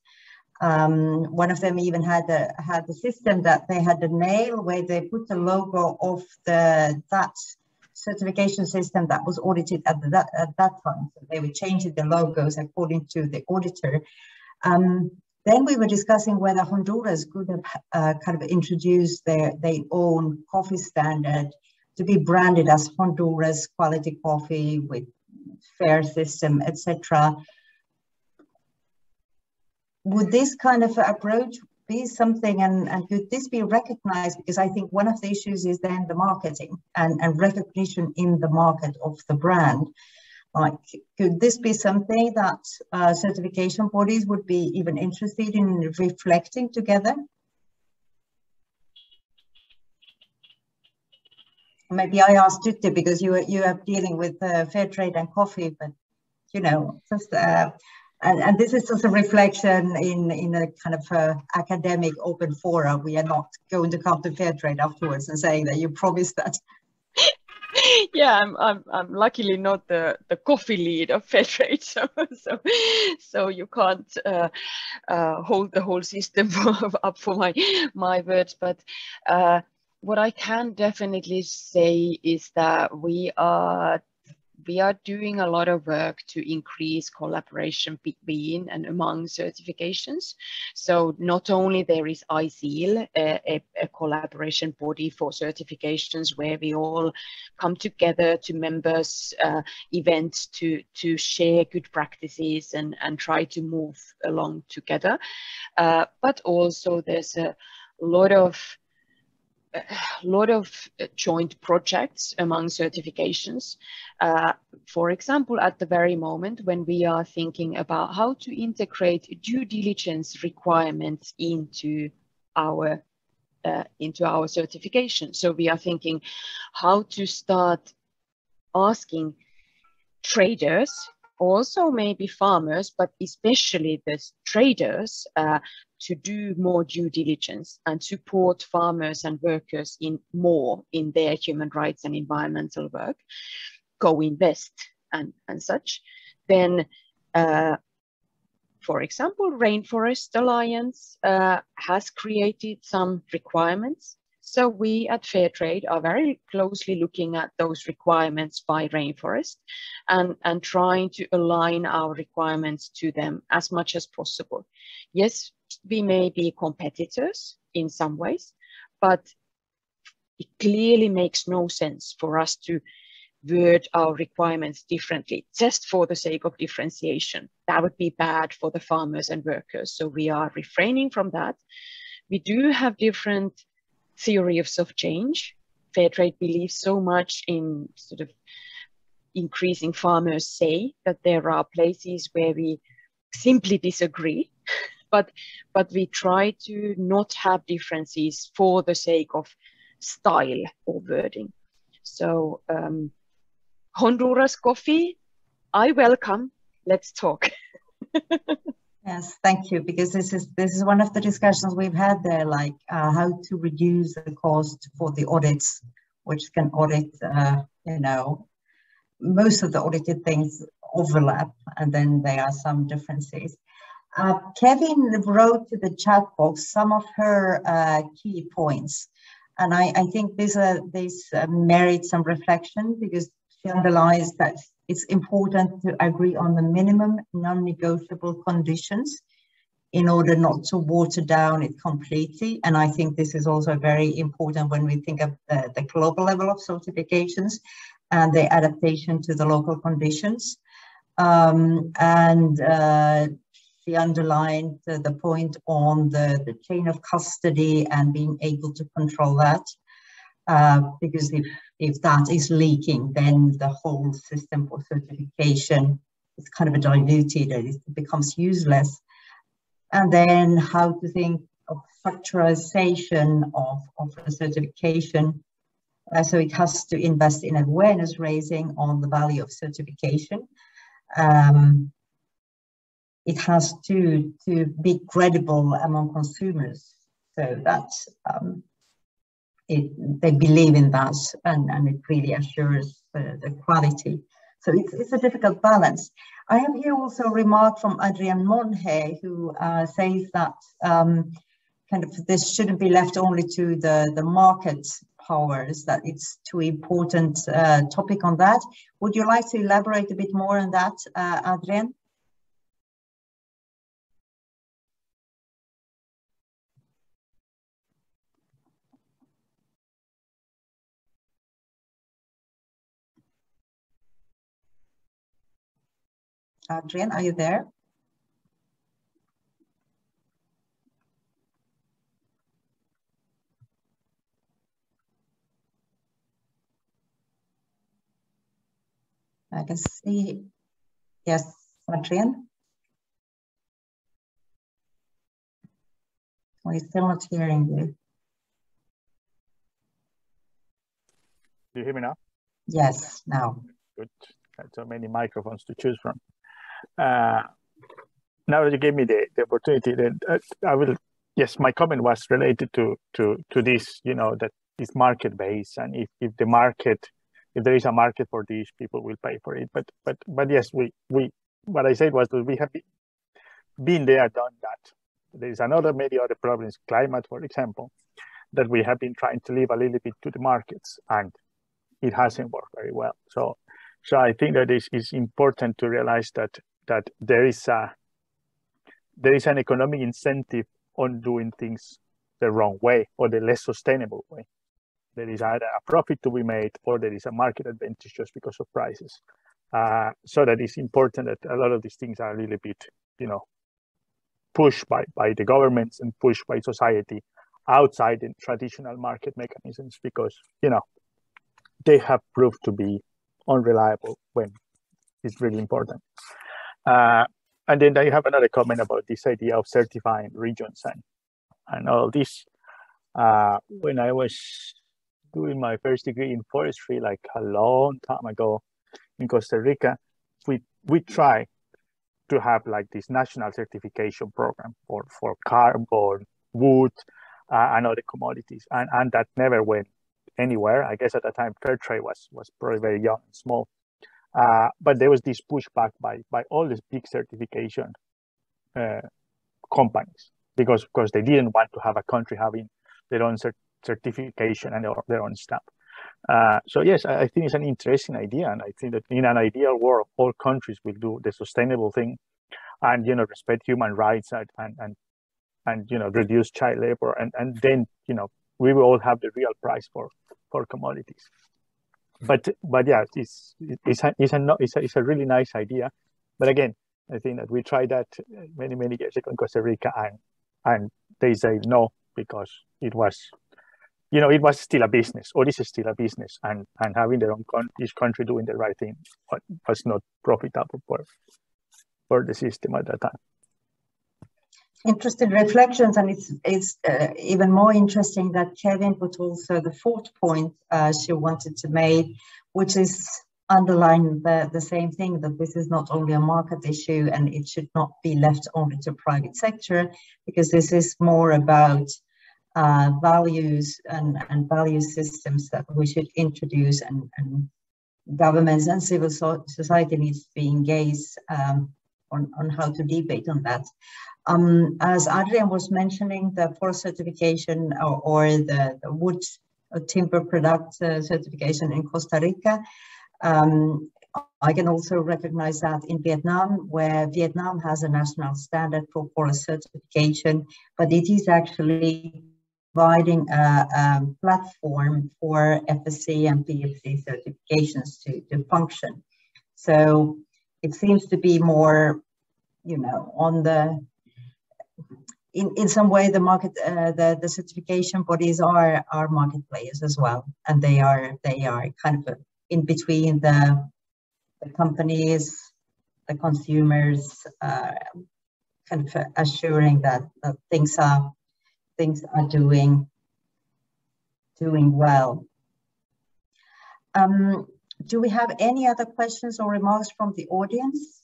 One of them even had the system that they had a nail where they put the logo of that certification system that was audited at that time. So they were changing the logos according to the auditor. Then we were discussing whether Honduras could have kind of introduced their own coffee standard to be branded as Honduras quality coffee with fair system, etc. Would this kind of approach be something, and could this be recognized? Because I think one of the issues is then the marketing and recognition in the market of the brand. Like, could this be something that certification bodies would be even interested in reflecting together? Maybe I asked Tutte because you are dealing with fair trade and coffee, but you know, just and this is just a reflection in a kind of academic open forum. We are not going to come to fair trade afterwards and saying that you promised that. Yeah, I'm luckily not the coffee lead of fair trade, so you can't hold the whole system up for my words. But what I can definitely say is that we are doing a lot of work to increase collaboration between and among certifications. So not only there is ISEAL, a collaboration body for certifications where we all come together to members events to share good practices and try to move along together. But also there's a lot of joint projects among certifications. For example, at the very moment when we are thinking about how to integrate due diligence requirements into our certification. So we are thinking how to start asking traders, also maybe farmers, but especially the traders, to do more due diligence and support farmers and workers in their human rights and environmental work, co-invest and such. Then, for example, Rainforest Alliance has created some requirements. So we at Fairtrade are very closely looking at those requirements by Rainforest and trying to align our requirements to them as much as possible. Yes, we may be competitors in some ways, but it clearly makes no sense for us to word our requirements differently just for the sake of differentiation. That would be bad for the farmers and workers. So we are refraining from that. We do have different theories of change. Fairtrade believes so much in sort of increasing farmers' say, that there are places where we simply disagree, but we try to not have differences for the sake of style or wording. So Honduras coffee, I welcome. Let's talk. Yes, thank you. Because this is one of the discussions we've had there, like how to reduce the cost for the audits, which can audit, you know, most of the audited things overlap, and then there are some differences. Kevin wrote to the chat box some of her key points, and I think this merits some reflection, because she underlines that it's important to agree on the minimum non-negotiable conditions in order not to water down it completely. And I think this is also very important when we think of the global level of certifications and the adaptation to the local conditions. She underlined the point on the chain of custody and being able to control that. Because if that is leaking, then the whole system for certification is kind of diluted, it becomes useless. And then how to think of structuralization of the certification. So it has to invest in awareness raising on the value of certification. It has to be credible among consumers, so that they believe in that, and it really assures the quality. So it's a difficult balance. I have here also a remark from Adrian Monhe, who says that kind of this shouldn't be left only to the market powers, that it's too important topic on that. Would you like to elaborate a bit more on that, Adrian? Adrian, are you there? I can see, yes, Adrian. We're still not hearing you. Do you hear me now? Yes, now. Good. So many microphones to choose from. Now that you gave me the opportunity, then I will. Yes, my comment was related to this. You know, that it's market based, and if the market, if there is a market for this, people will pay for it. But yes, we what I said was that we have been there, done that. There is many other problems, climate, for example, that we have been trying to leave a little bit to the markets, and it hasn't worked very well. So I think that it's important to realize that there is an economic incentive on doing things the wrong way or the less sustainable way. There is either a profit to be made or there is a market advantage just because of prices. So that it's important that a lot of these things are a little bit, you know, pushed by the governments and pushed by society outside the traditional market mechanisms, because, you know, they have proved to be unreliable when it's really important. And then I have another comment about this idea of certifying regions and all this. When I was doing my first degree in forestry, like a long time ago in Costa Rica, we tried to have like this national certification program for carbon, wood, and other commodities, and that never went anywhere. I guess at the time fair trade was probably very young and small. But there was this pushback by all these big certification companies, because they didn't want to have a country having their own certification and their own stamp. So yes, I think it's an interesting idea, and I think that in an ideal world, all countries will do the sustainable thing, and, you know, respect human rights and you know, reduce child labor, and then, you know, we will all have the real price for commodities. But yeah, it's a really nice idea. But again, I think that we tried that many years ago in Costa Rica, and they say no, because it was, you know, it was still a business, or this is still a business, and having their own each country doing the right thing was not profitable for the system at that time. Interesting reflections, and it's even more interesting that Kevin put also the fourth point she wanted to make, which is underline the same thing, that this is not only a market issue and it should not be left only to private sector, because this is more about values and value systems that we should introduce, and governments and civil society needs to be engaged on how to debate on that. As Adrian was mentioning, the forest certification or the wood or timber product certification in Costa Rica, I can also recognize that in Vietnam, where Vietnam has a national standard for forest certification, but it is actually providing a platform for FSC and PFC certifications to function. So it seems to be more, you know, on the, in some way the market, the certification bodies are market players as well, and they are kind of in between the companies, the consumers, kind of assuring that things are doing well. Do we have any other questions or remarks from the audience?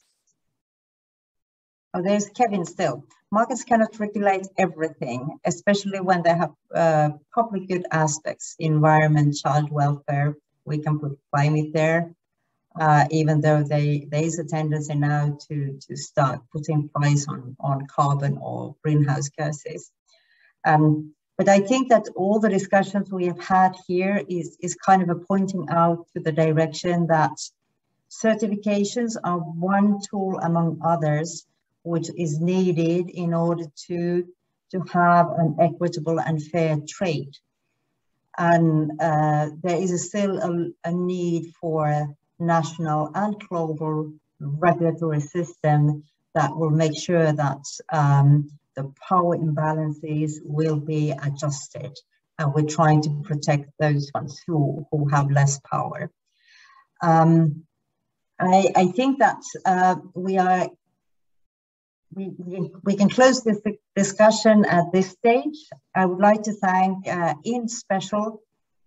Oh, there's Kevin still. Markets cannot regulate everything, especially when they have public good aspects, environment, child welfare. We can put climate there, even though there is a tendency now to start putting price on carbon or greenhouse gases. But I think that all the discussions we have had here is kind of a pointing out to the direction that certifications are one tool among others which is needed in order to have an equitable and fair trade. And there is still a need for national and global regulatory system that will make sure that the power imbalances will be adjusted, and we're trying to protect those ones who have less power. I think that we can close this discussion at this stage. I would like to thank in special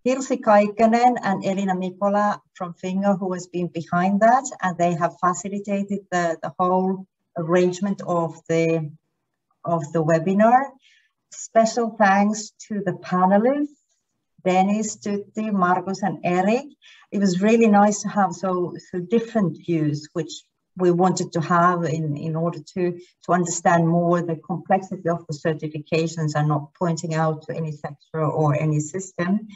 Hirsi Kaikkonen and Elina Mikola from Fingo, who has been behind that, and they have facilitated the whole arrangement of the webinar. Special thanks to the panelists, Dennis, Tutti, Markus, and Eric. It was really nice to have so different views, which we wanted to have in order to understand more the complexity of the certifications and not pointing out to any sector or any system.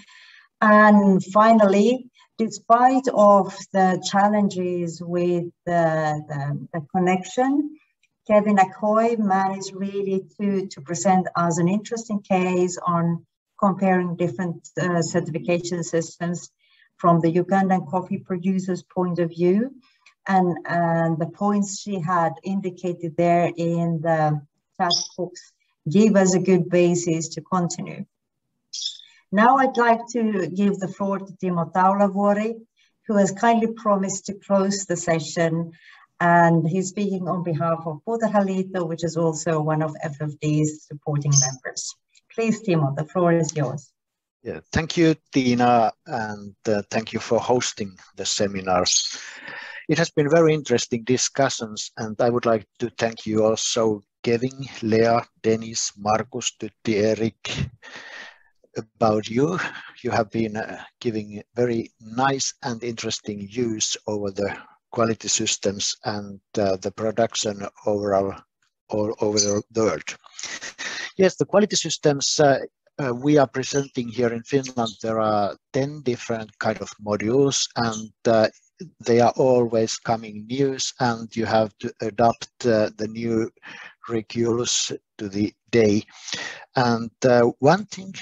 And finally, despite of the challenges with the connection, Kevin Akoy managed really to present us an interesting case on comparing different certification systems from the Ugandan coffee producers' point of view. And the points she had indicated there in the task books gave us a good basis to continue. Now I'd like to give the floor to Timo Taulavuori, who has kindly promised to close the session. And he's speaking on behalf of Puutarhaliitto, which is also one of FFD's supporting members. Please, Timo, the floor is yours. Yeah, thank you, Tina, and thank you for hosting the seminars. It has been very interesting discussions, and I would like to thank you also, Kevin, Lea, Dennis, Markus, Tutti, Eric. About you have been giving very nice and interesting views over the quality systems and the production overall all over the world. Yes, the quality systems we are presenting here in Finland. There are 10 different kind of modules, and they are always coming news, and you have to adopt the new regulars to the day. And one thing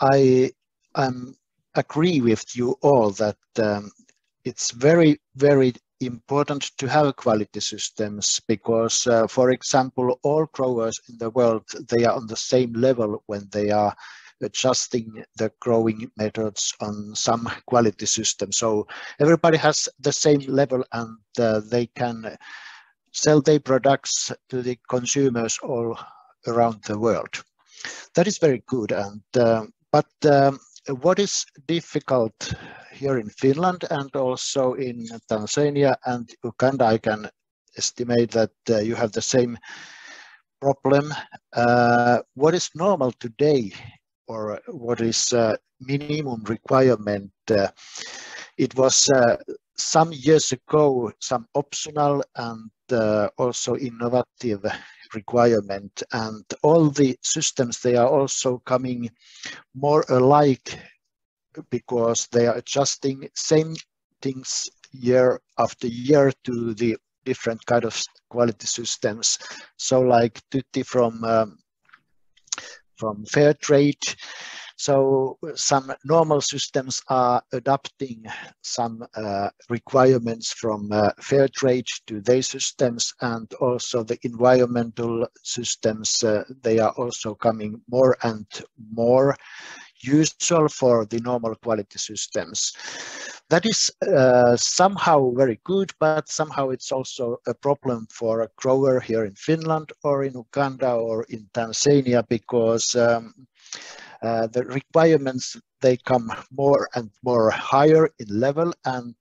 I agree with you all that it's very, very important to have quality systems because, for example, all growers in the world, they are on the same level when they are adjusting the growing methods on some quality system. So everybody has the same level, and they can sell their products to the consumers all around the world. That is very good. And but what is difficult here in Finland and also in Tanzania and Uganda, I can estimate that you have the same problem. What is normal today, or what is minimum requirement? It was some years ago some optional and also innovative requirement, and all the systems, they are also coming more alike because they are adjusting same things year after year to the different kind of quality systems. So like Tutti from fair trade. So some normal systems are adapting some requirements from fair trade to their systems, and also the environmental systems, they are also coming more and more usual for the normal quality systems. That is somehow very good, but somehow it's also a problem for a grower here in Finland or in Uganda or in Tanzania, because the requirements, they come more and more higher in level, and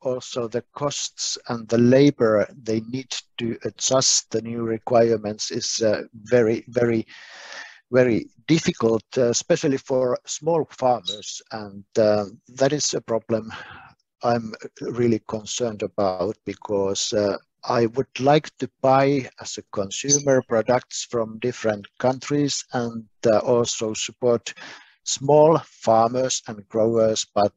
also the costs and the labor they need to adjust the new requirements is very difficult, especially for small farmers, and that is a problem I'm really concerned about, because I would like to buy as a consumer products from different countries and also support small farmers and growers, but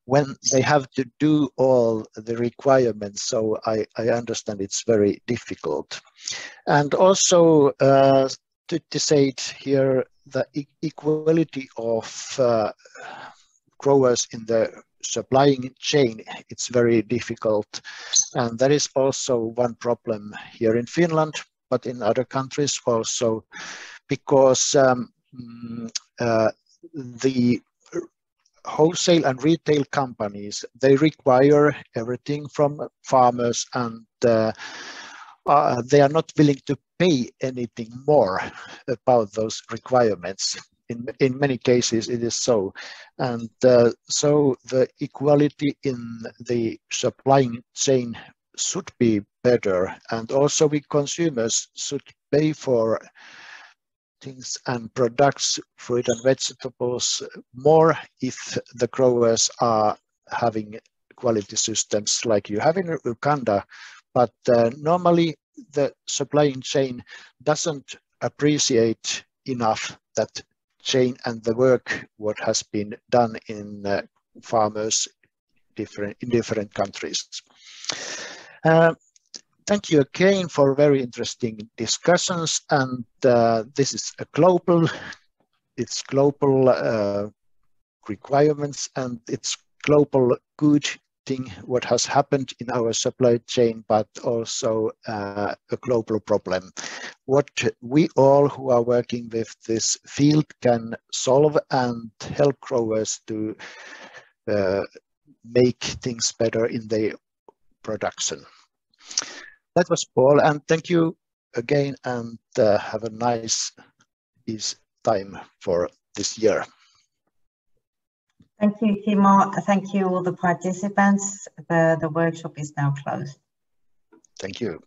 when they have to do all the requirements, so I understand it's very difficult. And also to say it here, the equality of growers in the supplying chain, it's very difficult, and that is also one problem here in Finland, but in other countries also, because the wholesale and retail companies, they require everything from farmers, and they are not willing to pay anything more about those requirements. In many cases it is so, and so the equality in the supplying chain should be better, and also we consumers should pay for things and products, fruit and vegetables, more if the growers are having quality systems like you have in Uganda. But normally the supplying chain doesn't appreciate enough that chain and the work what has been done in farmers in different countries. Thank you again for very interesting discussions, and this is a global requirements, and it's global good thing what has happened in our supply chain, but also a global problem. What we all who are working with this field can solve and help growers to make things better in their production. That was Paul, and thank you again, and have a nice time for this year. Thank you, Timo. Thank you all the participants. The workshop is now closed. Thank you.